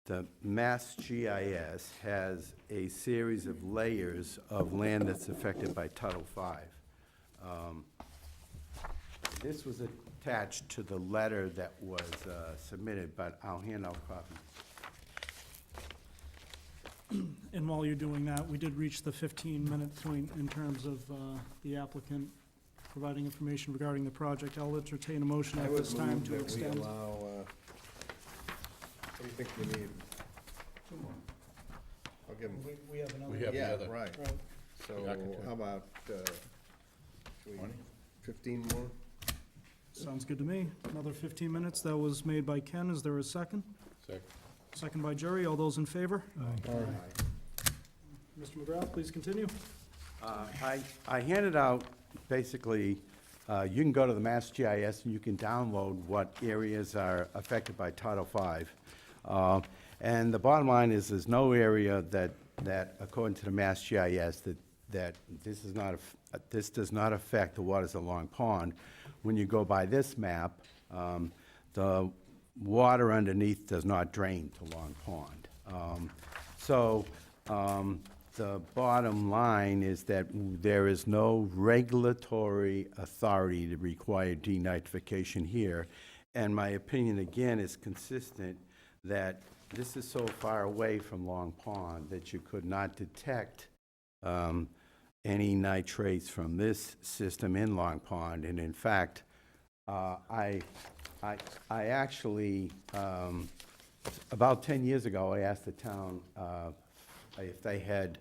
the Mass GIS has a series of layers of land that's affected by Title V. This was attached to the letter that was submitted, but I'll hand out copies. And while you're doing that, we did reach the 15-minute point in terms of the applicant providing information regarding the project. I'll entertain a motion at this time to extend. What do you think we need? 2 more. I'll give them. We have another. We have the Yeah, other. right. Right. So Yeah, I can how about, should we, 20? 15 more? Sounds good to me. Another 15 minutes. That was made by Ken. Is there a second? Second. Second by Jerry. All those in favor? Aye. Mr. McGrath, please continue. I handed out, basically, you can go to the Mass GIS and you can download what areas are affected by Title V. And the bottom line is, there's no area that according to the Mass GIS, that this does not affect the waters of Long Pond. When you go by this map, the water underneath does not drain to Long Pond. The bottom line is that there is no regulatory authority to require denitrification here. And my opinion, again, is consistent that this is so far away from Long Pond that you could not detect any nitrates from this system in Long Pond. And in fact, I actually, about 10 years ago, I asked the town if they had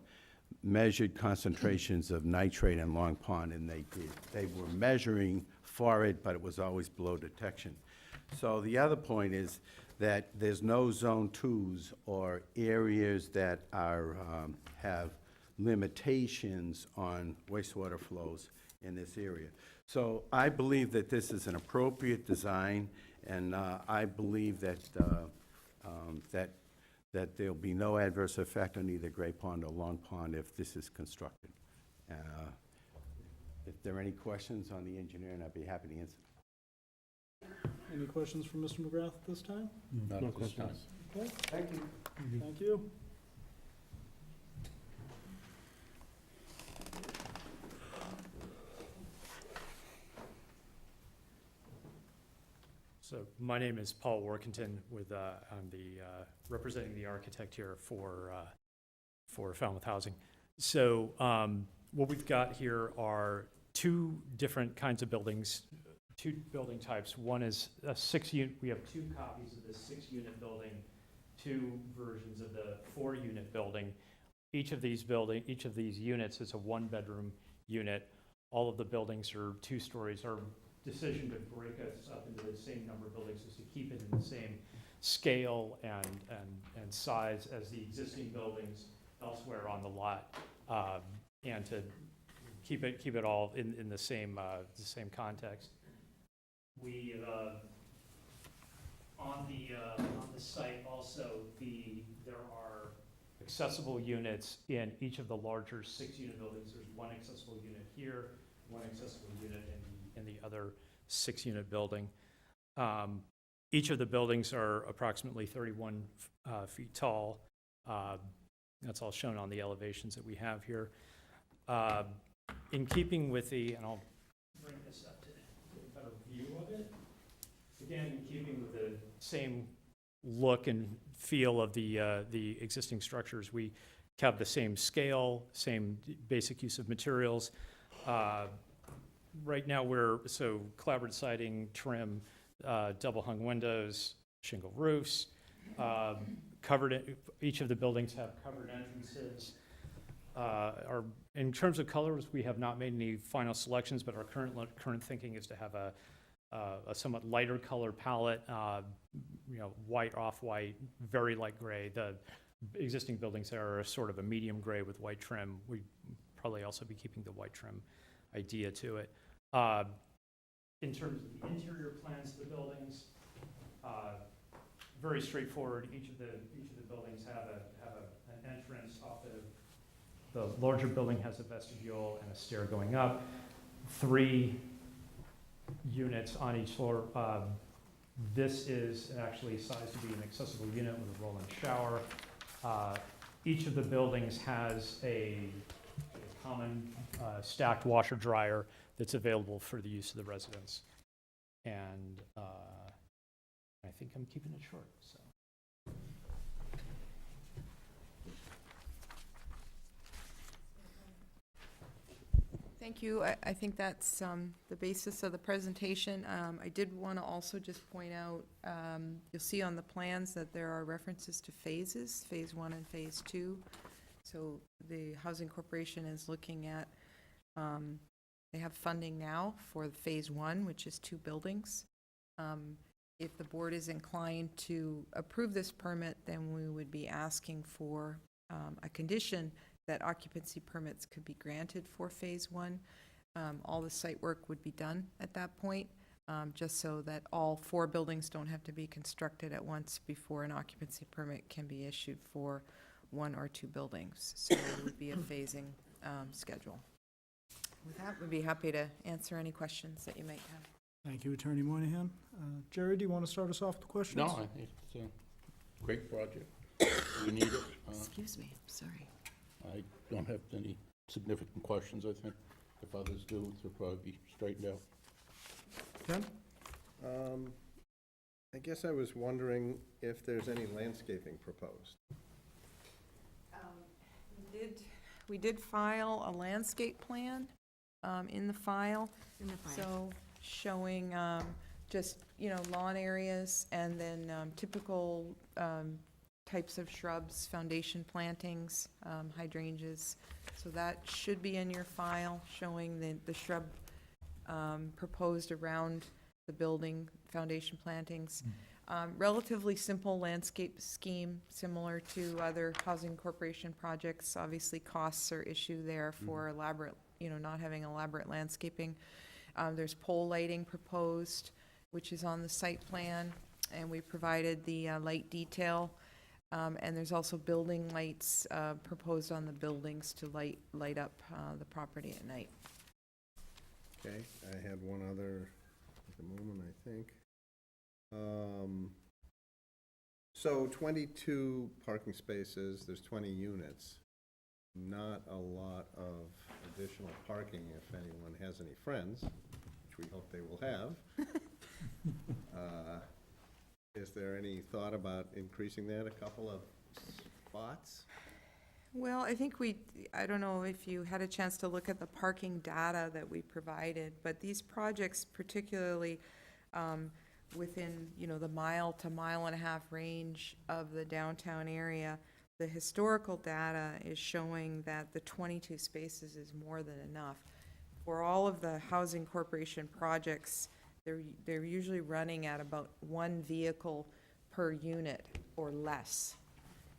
measured concentrations of nitrate in Long Pond, and they did. They were measuring for it, but it was always below detection. So the other point is that there's no Zone 2s or areas that have limitations on wastewater flows in this area. So I believe that this is an appropriate design, and I believe that that there'll be no adverse effect on either Great Pond or Long Pond if this is constructed. If there are any questions on the engineering, I'd be happy to answer. Any questions from Mr. McGrath at this time? Not at this time. Okay, Thank you. thank you. So my name is Paul Workington with, I'm the, representing the architect here for Falmouth Housing. So what we've got here are 2 different kinds of buildings, 2 building types. One is a 6-unit, we have 2 copies of the 6-unit building, 2 versions of the 4-unit building. Each of these units is a 1-bedroom unit. All of the buildings are 2 stories. Our decision to break us up into the same number of buildings is to keep it in the same scale and size as the existing buildings elsewhere on the lot, and to keep it all in the same context. We on the site also there are accessible units in each of the larger 6-unit buildings. There's 1 accessible unit here, 1 accessible unit in the other 6-unit building. Each of the buildings are approximately 31 feet tall. That's all shown on the elevations that we have here. In keeping with and I'll bring this up to get a better view of it. Again, in keeping with the same look and feel of the existing structures, we have the same scale, same basic use of materials. Right now so clapboard siding, trim, double hung windows, shingle roofs, each of the buildings have covered entrances. In terms of colors, we have not made any final selections, but our current thinking is to have a somewhat lighter color palette, white, off-white, very light gray. The existing buildings there are sort of a medium gray with white trim. We probably also be keeping the white trim idea to it. In terms of the interior plans of the buildings, very straightforward. Each of the buildings have an entrance off the larger building has a vestibule and a stair going up. 3 units on each floor. This is actually sized to be an accessible unit with a roll-in shower. Each of the buildings has a common stacked washer dryer that's available for the use of the residents. And I think I'm keeping it short, so. Thank you. I think that's the basis of the presentation. I did want to also just point out, you'll see on the plans that there are references to phases, Phase 1 and Phase 2. So the Housing Corporation is looking at, they have funding now for Phase 1, which is 2 buildings. If the board is inclined to approve this permit, then we would be asking for a condition that occupancy permits could be granted for Phase 1. All the site work would be done at that point, just so that all 4 buildings don't have to be constructed at once before an occupancy permit can be issued for 1 or 2 buildings. So it would be a phasing schedule. With that, we'd be happy to answer any questions that you might have. Thank you, Attorney Moynihan. Jerry, do you want to start us off with questions? No, I think it's a great project. We need it. Excuse me, sorry. I don't have any significant questions, I think. If others do, they'll probably be straightened out. Ken? I guess I was wondering if there's any landscaping proposed. We did file a landscape plan in the file. So showing just, lawn areas and then typical types of shrubs, foundation plantings, hydrangeas. So that should be in your file, showing the shrub proposed around the building, foundation plantings. Relatively simple landscape scheme, similar to other Housing Corporation projects. Obviously, costs are issue there for elaborate, not having elaborate landscaping. There's pole lighting proposed, which is on the site plan, and we provided the light detail. And there's also building lights proposed on the buildings to light up the property at night. Okay, I had one other at the moment, I think. So 22 parking spaces, there's 20 units. Not a lot of additional parking if anyone has any friends, which we hope they will have. Is there any thought about increasing that a couple of spots? Well, I think I don't know if you had a chance to look at the parking data that we provided, but these projects, particularly within, the mile to mile and a half range of the downtown area, the historical data is showing that the 22 spaces is more than enough. For all of the Housing Corporation projects, they're usually running at about 1 vehicle per unit or less.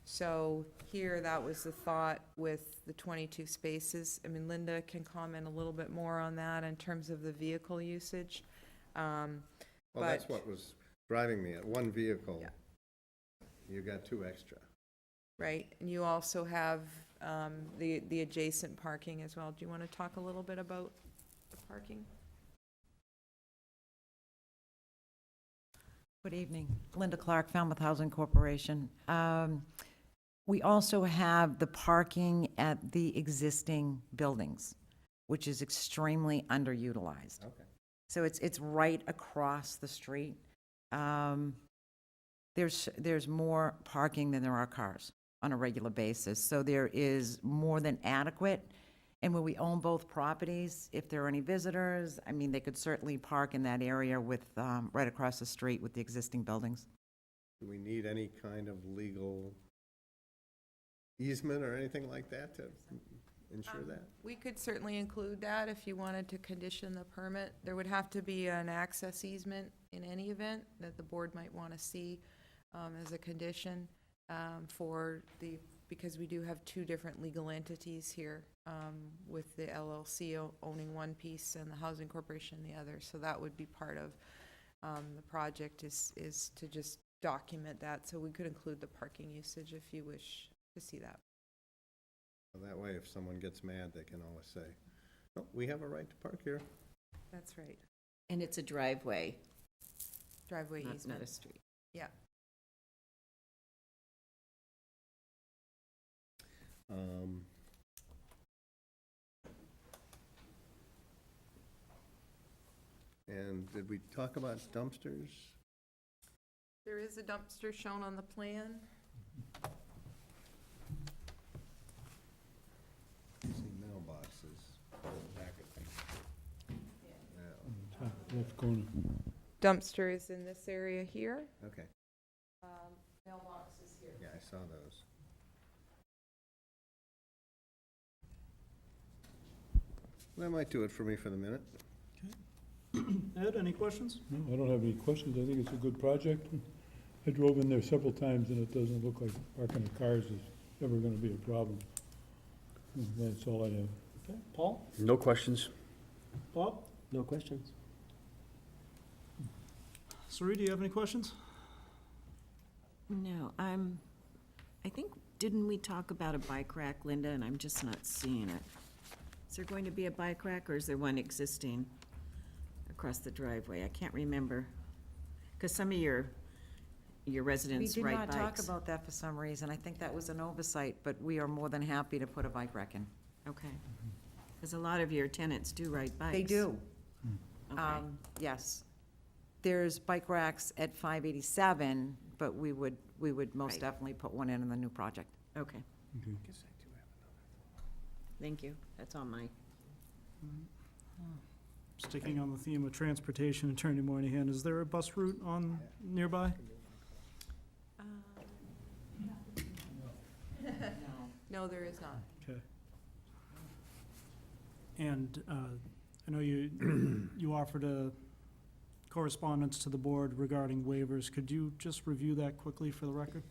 So here, that was the thought with the 22 spaces. I mean, Linda can comment a little bit more on that in terms of the vehicle usage. Well, that's what was driving me. At 1 vehicle, Yeah. You got 2 extra. Right, and you also have the adjacent parking as well. Do you want to talk a little bit about the parking? Good evening. Linda Clark, Falmouth Housing Corporation. We also have the parking at the existing buildings, which is extremely underutilized. Okay. So it's right across the street. There's more parking than there are cars on a regular basis. So there is more than adequate. And when we own both properties, if there are any visitors, I mean, they could certainly park in that area with, right across the street with the existing buildings. Do we need any kind of legal easement or anything like that to ensure that? We could certainly include that if you wanted to condition the permit. There would have to be an access easement in any event that the board might want to see as a condition because we do have two different legal entities here, with the LLC owning one piece and the Housing Corporation the other. So that would be part of the project is to just document that. So we could include the parking usage if you wish to see that. So that way, if someone gets mad, they can always say, oh, we have a right to park here. That's right. And it's a driveway, Driveway not easement. a street. Yeah. And did we talk about dumpsters? There is a dumpster shown on the plan. I see mailboxes. Back, I think. Yeah, Top left corner. Dumpster is in this area here. okay. Mailbox is here. Yeah, I saw those. That might do it for me for the minute. Ed, any questions? No, I don't have any questions. I think it's a good project. I drove in there several times, and it doesn't look like parking of cars is ever gonna be a problem. That's all I have. Okay, Paul? No questions? Bob? No questions? Sari, do you have any questions? No, I think, didn't we talk about a bike rack, Linda, and I'm just not seeing it? Is there going to be a bike rack, or is there one existing across the driveway? I can't remember, because some of your We residents did ride not talk bikes. about that for some reason. I think that was an oversight, but we are more than happy to put a bike rack in. Okay, because a lot of your tenants do ride bikes. They do. Okay. Yes. There's bike racks at 587, but we would most Right. definitely put one in the new project. Okay, Okay. thank you. That's all mine. Sticking on the theme of transportation, Attorney Moynihan, is there a bus route on nearby? No, there is not. Okay. And I know you offered a correspondence to the board regarding waivers. Could you just review that quickly for the record?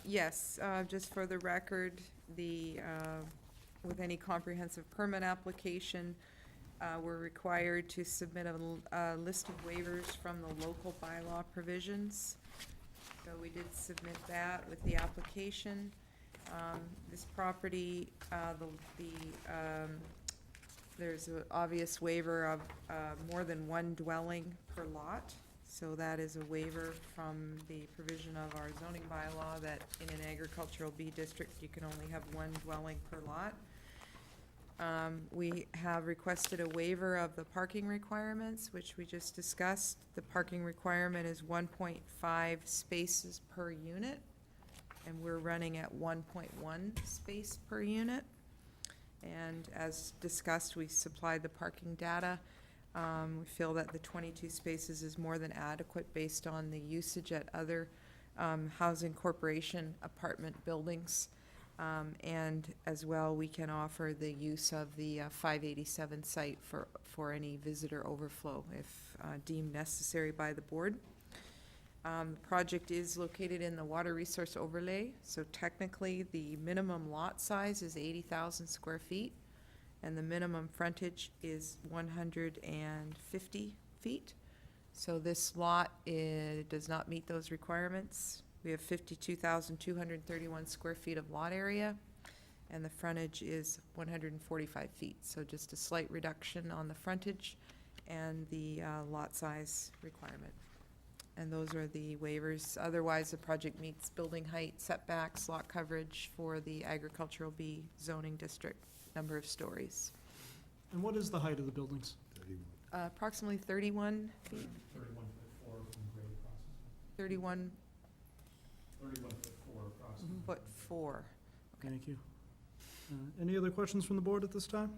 Yes, just for the record, with any comprehensive permit application, we're required to submit a list of waivers from the local bylaw provisions. So we did submit that with the application. This property, there's an obvious waiver of more than one dwelling per lot. So that is a waiver from the provision of our zoning bylaw that in an agricultural B district, you can only have one dwelling per lot. We have requested a waiver of the parking requirements, which we just discussed. The parking requirement is 1.5 spaces per unit, and we're running at 1.1 space per unit. And as discussed, we supplied the parking data. We feel that the 22 spaces is more than adequate based on the usage at other housing corporation apartment buildings. And as well, we can offer the use of the 587 site for any visitor overflow if deemed necessary by the board. The project is located in the water resource overlay, so technically the minimum lot size is 80,000 square feet, and the minimum frontage is 150 feet. So this lot does not meet those requirements. We have 52,231 square feet of lot area, and the frontage is 145 feet. So just a slight reduction on the frontage and the lot size requirement. And those are the waivers. Otherwise, the project meets building height, setbacks, lot coverage for the agricultural B zoning district, number of stories. And what is the height of the buildings? Approximately 31 feet, 31.4 from grade across. 31 31.4 across. foot 4. Thank you. Any other questions from the board at this time?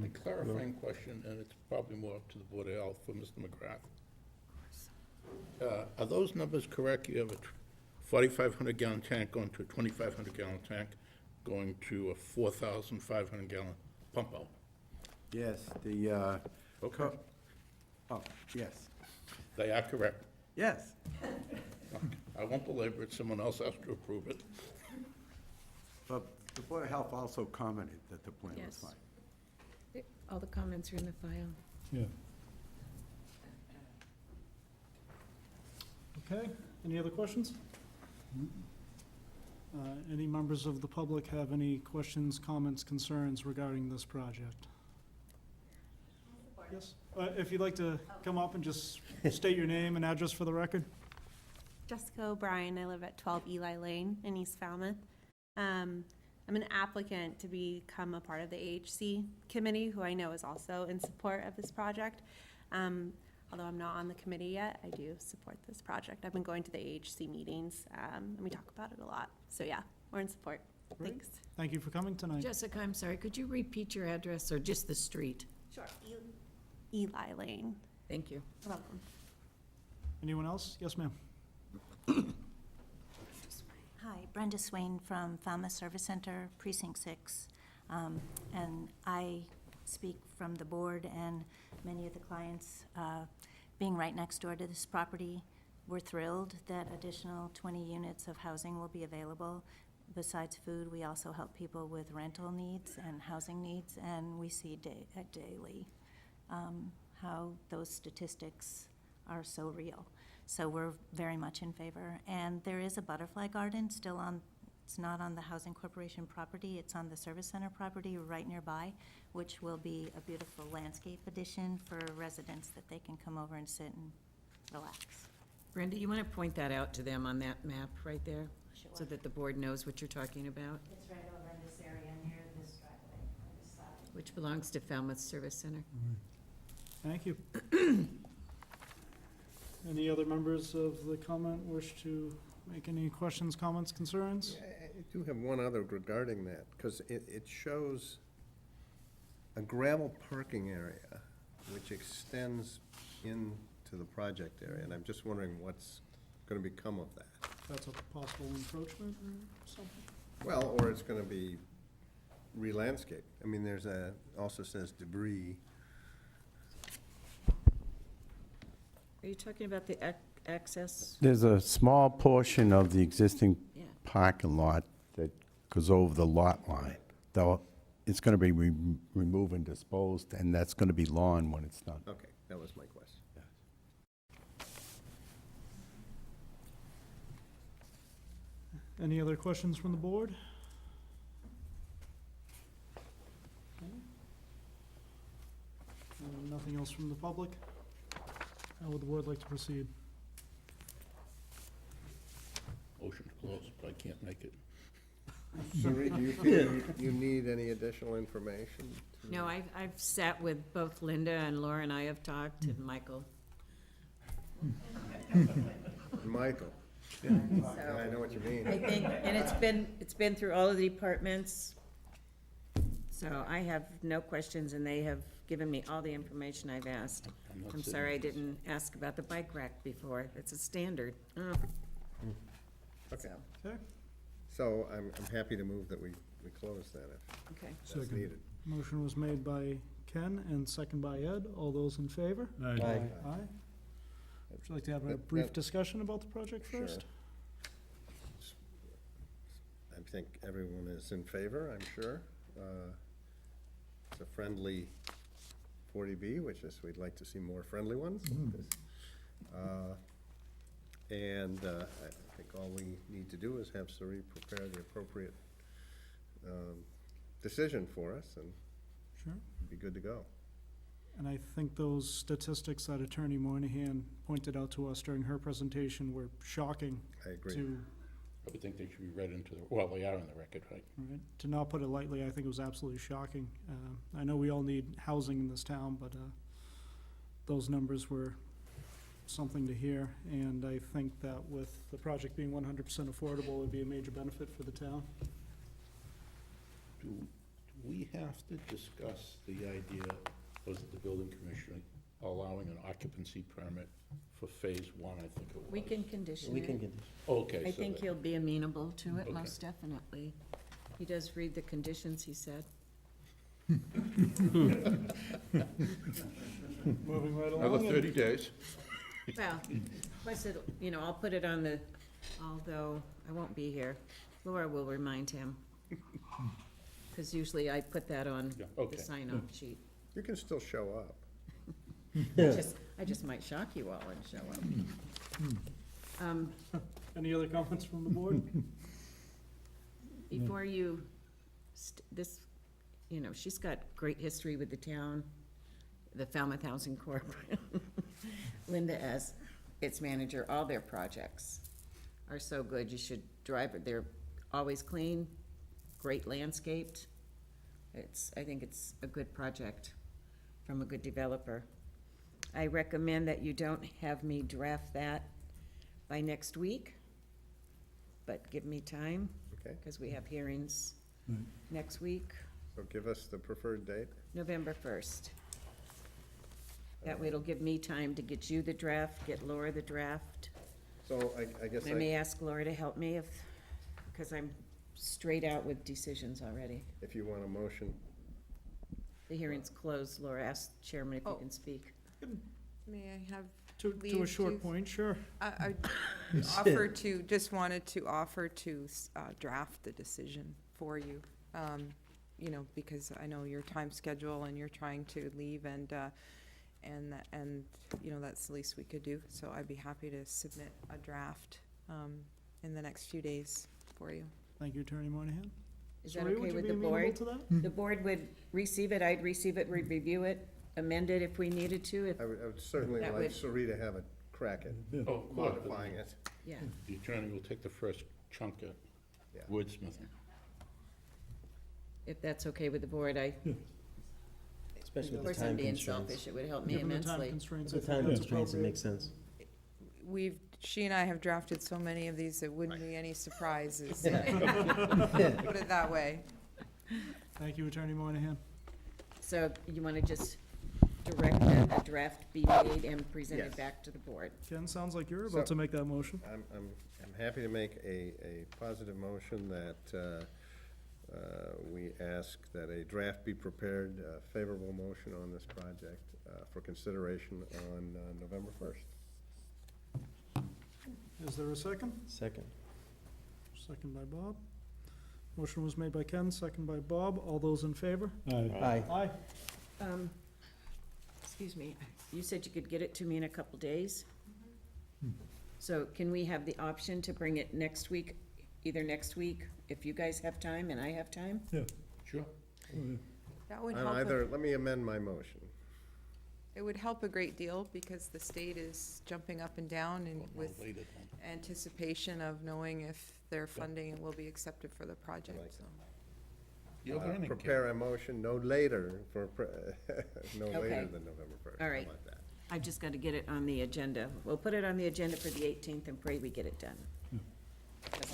A clarifying question, and it's probably more up to the Board of Health for Mr. McGrath. Are those numbers correct? You have a 4,500 gallon tank going to a 2,500 gallon tank. going to a 4,500 gallon pump out. Yes, the, Okay, oh, yes, they are correct. yes. I won't belabor it, someone else has to approve it. But the Board of Health also commented that the plan was Yes. fine. All the comments are in the file. Yeah. Okay, any other questions? Any members of the public have any questions, comments, concerns regarding this project? Yes, if you'd like to come up and just state your name and address for the record? Jessica O'Brien. I live at 12 Eli Lane in East Falmouth. I'm an applicant to become a part of the AHC committee, who I know is also in support of this project. Although I'm not on the committee yet, I do support this project. I've been going to the AHC meetings, and we talk about it a lot. So yeah, we're in support. Great. Thanks. Thank you for coming tonight. Jessica, I'm sorry, could you repeat your address or just the street? Sure. Eli Lane. Thank you. You're welcome. Anyone else? Yes, ma'am. Hi, Brenda Swain from Falmouth Service Center, Precinct 6. And I speak from the board and many of the clients. Being right next door to this property, we're thrilled that additional 20 units of housing will be available. Besides food, we also help people with rental needs and housing needs, and we see daily how those statistics are so real. So we're very much in favor. And there is a butterfly garden still on, it's not on the Housing Corporation property, it's on the Service Center property right nearby, which will be a beautiful landscape addition for residents that they can come over and sit and relax. Brenda, you want to point that out to them on that map right there? Sure. So that the board knows what you're talking about, It's right over in this area near this driveway on this side. which belongs to Falmouth Service Center. Thank you. Any other members of the comment wish to make any questions, comments, concerns? I do have one other regarding that, because it shows a gravel parking area which extends into the project area, and I'm just wondering what's gonna become of that. That's a possible encroachment or something? Well, or it's gonna be re-landscaped. I mean, there's also says debris. Are you talking about the access? There's a small portion of the existing Yeah. parking lot that goes over the lot line. Though it's going to be removed and disposed, and that's going to be lawn when it's done. Okay, that was my question. Any other questions from the board? Okay. Nothing else from the public? How would the board like to proceed? Motion to close, but I can't make it. So, do you feel you need any additional information? No, I've sat with both Linda and Laura, and I have talked, and Michael. Michael. Yeah, I know what you mean. I think, and it's been through all of the departments, so I have no questions, and they have given me all the information I've asked. not I'm sitting sorry I with this. didn't ask about the bike rack before, it's a standard. So, Okay, So I'm happy to move that we close that if okay. that's Second. needed. motion was made by Ken and second by Ed. All those in favor? Aye. Aye. Would you like to have a That- brief that- discussion about the project Sure. first? I think everyone is in favor, I'm sure. It's a friendly 40B, which is, we'd like to see more friendly ones. And I think all we need to do is have Suri prepare the appropriate decision for us, and Sure. be good to go. And I think those statistics that Attorney Moynihan pointed out to us during her presentation were shocking I agree. to, I would think they should be read into the, well, they are in the record, right? right, to not put it lightly. I think it was absolutely shocking. I know we all need housing in this town, but those numbers were something to hear. And I think that with the project being 100% affordable, it would be a major benefit for the town. Do we have to discuss the idea, was it the building commissioner allowing an occupancy permit for phase one, I think it was? We can condition We it. can condition. Okay. I so think that- he'll be amenable to it, Okay. most definitely. He does read the conditions, he said. Moving right along. Another 30 days. Well, plus it, you know, I'll put it on the, although I won't be here, Laura will remind him. Because usually I put that on Yeah, the okay. sign-off sheet. You can still show up. I just might shock you all and show up. Any other comments from the board? Before you, this, you know, she's got great history with the town, the Falmouth Housing Corp. Linda as its manager, all their projects are so good. You should drive it. They're always clean, great landscaped. I think it's a good project from a good developer. I recommend that you don't have me draft that by next week, but give me time, Okay, because we have hearings next week, so give us the preferred date. November 1st. That way it'll give me time to get you the draft, get Laura the draft. So I guess I may ask Laura to help me because I'm straight out with decisions already. if you want a motion, The hearing's closed. Laura asked Chairman if you Oh. can speak. May I have To a leave short to- point, sure. I just wanted to offer to draft the decision for you, you know, because I know your time schedule and you're trying to leave and, you know, that's the least we could do. So I'd be happy to submit a draft in the next few days for you. Thank you, Attorney Moynihan. Is that Saria, would okay you with be the amenable board? to that? The board would receive it, I'd receive it, we'd review it, amend it if we needed to, if, I would certainly That like would- Sarita to have a crack at Oh, of course. modifying it. yeah. The attorney will take the first chunk at Yeah. wordsmithing. If that's okay with the board, Especially of with course the I'm time being constraints. selfish, it would help me Given the time immensely. constraints, I The think time that's constraints, it appropriate. makes sense. She and I have drafted so many of these, it wouldn't be any surprises. Put it that way. Thank you, Attorney Moynihan. So you want to just direct that a draft be made and presented Yes. back to the board? Ken, sounds like you're about So- to make that motion. I'm happy to make a positive motion that we ask that a draft be prepared, a favorable motion on this project for consideration on November 1st. Is there a second? Second. Second by Bob. Motion was made by Ken, second by Bob. All those in favor? Aye. Aye. Aye. Excuse me, you said you could get it to me in a couple days? So can we have the option to bring it next week, either next week, if you guys have time and I have time? Sure. That would On help. either, let me amend my motion. It would help a great deal because the state is jumping up and down and with Later then. anticipation of knowing if their funding will be accepted for the project, so. You're learning, Ken. Prepare a motion no later no later Okay. than November 1st. All right. How about that? I've just got to get it on the agenda. We'll put it on the agenda for the 18th and pray we get it done. How's that?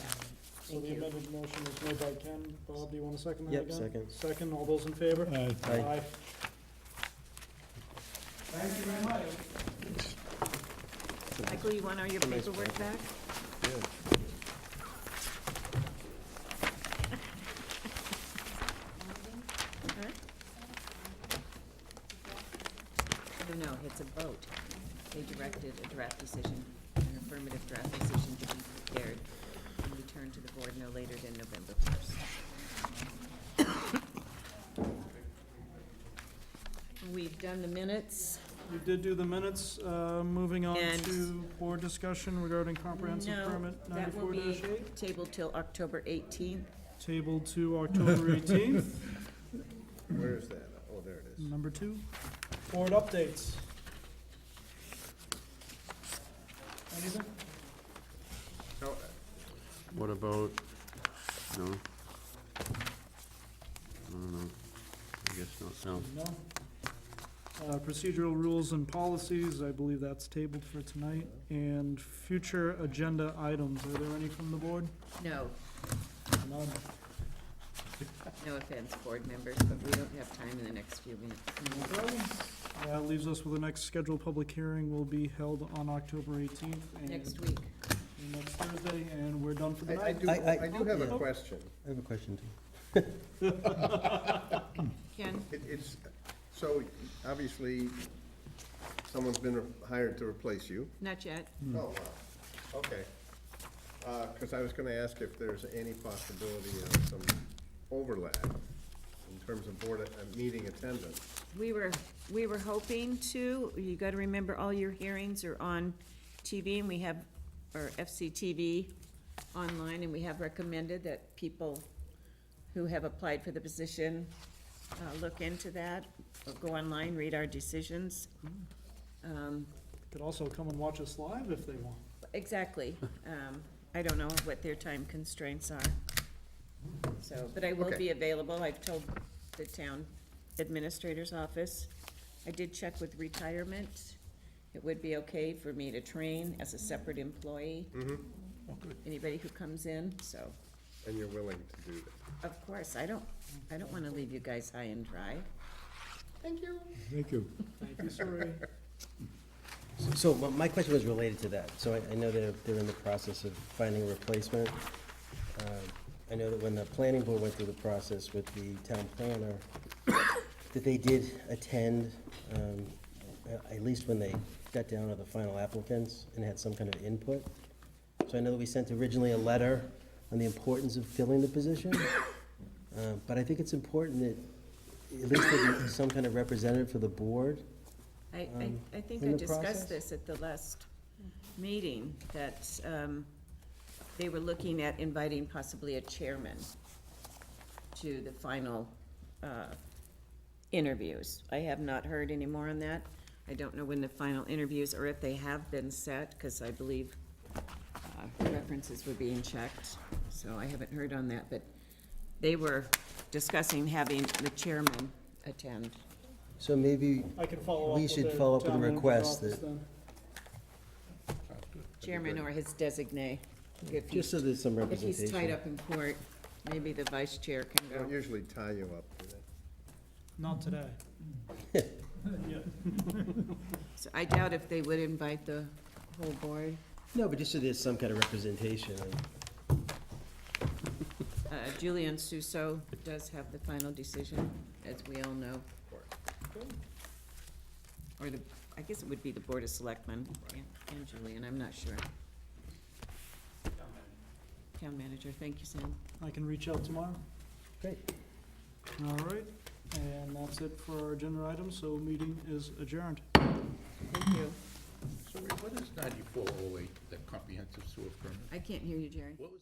So Thank the you. amended motion was made by Ken. Bob, do you want to second that Yep, again? second. Second, all those in favor? Aye. Aye. Thank you very much. Michael, you want all your paperwork back? Huh? No, it's a vote. They directed a draft decision, an affirmative draft decision to be prepared and returned to the board no later than November 1st. We've done the minutes. We did do the minutes. Moving on And- to board discussion regarding comprehensive No, permit that will be 94-8. tabled till October 18th. Tabled to October 18th. Where is that? Oh, there it is. Number 2, board updates. Anything? No, What about, no? I don't know. I guess not, no. No. Procedural rules and policies, I believe that's tabled for tonight. And future agenda items, are there any from the board? No, None. no offense, board members, but we don't have time in the next few minutes. No problem. That leaves us with the next scheduled public hearing will be held on October 18th. and Next week. Next Thursday, and we're done for the I night. do have a question. I have a question too. Ken? It's, so, obviously, someone's been hired to replace you. Not yet. Oh, wow, okay. Because I was gonna ask if there's any possibility of some overlap in terms of board, meeting attendance. We were hoping to. You gotta remember, all your hearings are on TV, and we have, or FCTV online, and we have recommended that people who have applied for the position, look into that, or go online, read our decisions. Could also come and watch us live if they want. Exactly. I don't know what their time constraints are. So, but I will Okay. be available. I've told the town administrator's office. I did check with retirement. It would be okay for me to train as a separate employee. Anybody who comes in, so, And you're willing to do that? of course, I don't wanna leave you guys high and dry. Thank you. Thank you. Thank you, sir. So my question was related to that. So I know they're in the process of finding a replacement. I know that when the planning board went through the process with the town planner, that they did attend, at least when they got down to the final applicants and had some kind of input. So I know that we sent originally a letter on the importance of filling the position. But I think it's important that at least there be some kind of representative for the board. I think in I the discussed process? this at the last meeting, that they were looking at inviting possibly a chairman to the final interviews. I have not heard any more on that. I don't know when the final interviews, or if they have been set, because I believe references were being checked, so I haven't heard on that, but they were discussing having the chairman attend. So maybe I can follow up we with should the follow up with a town manager's request office that, then. Chairman or his designee. If just so there's some If he's tied representation. up in court, maybe the vice chair can They don't go. usually tie you up, do they? Not today. So I doubt if they would invite the whole board. No, but just so there's some kind of representation. Julian Suso does have the final decision, as we all know. Or the, I guess it would be the Board of Selectmen and Julian, I'm not sure. Town manager, thank you, Sam. I can reach out tomorrow. Great. All right, and that's it for our agenda items, so meeting is adjourned. Thank you. So what is 9408, the comprehensive sewer permit? I can't hear you, Jerry. What was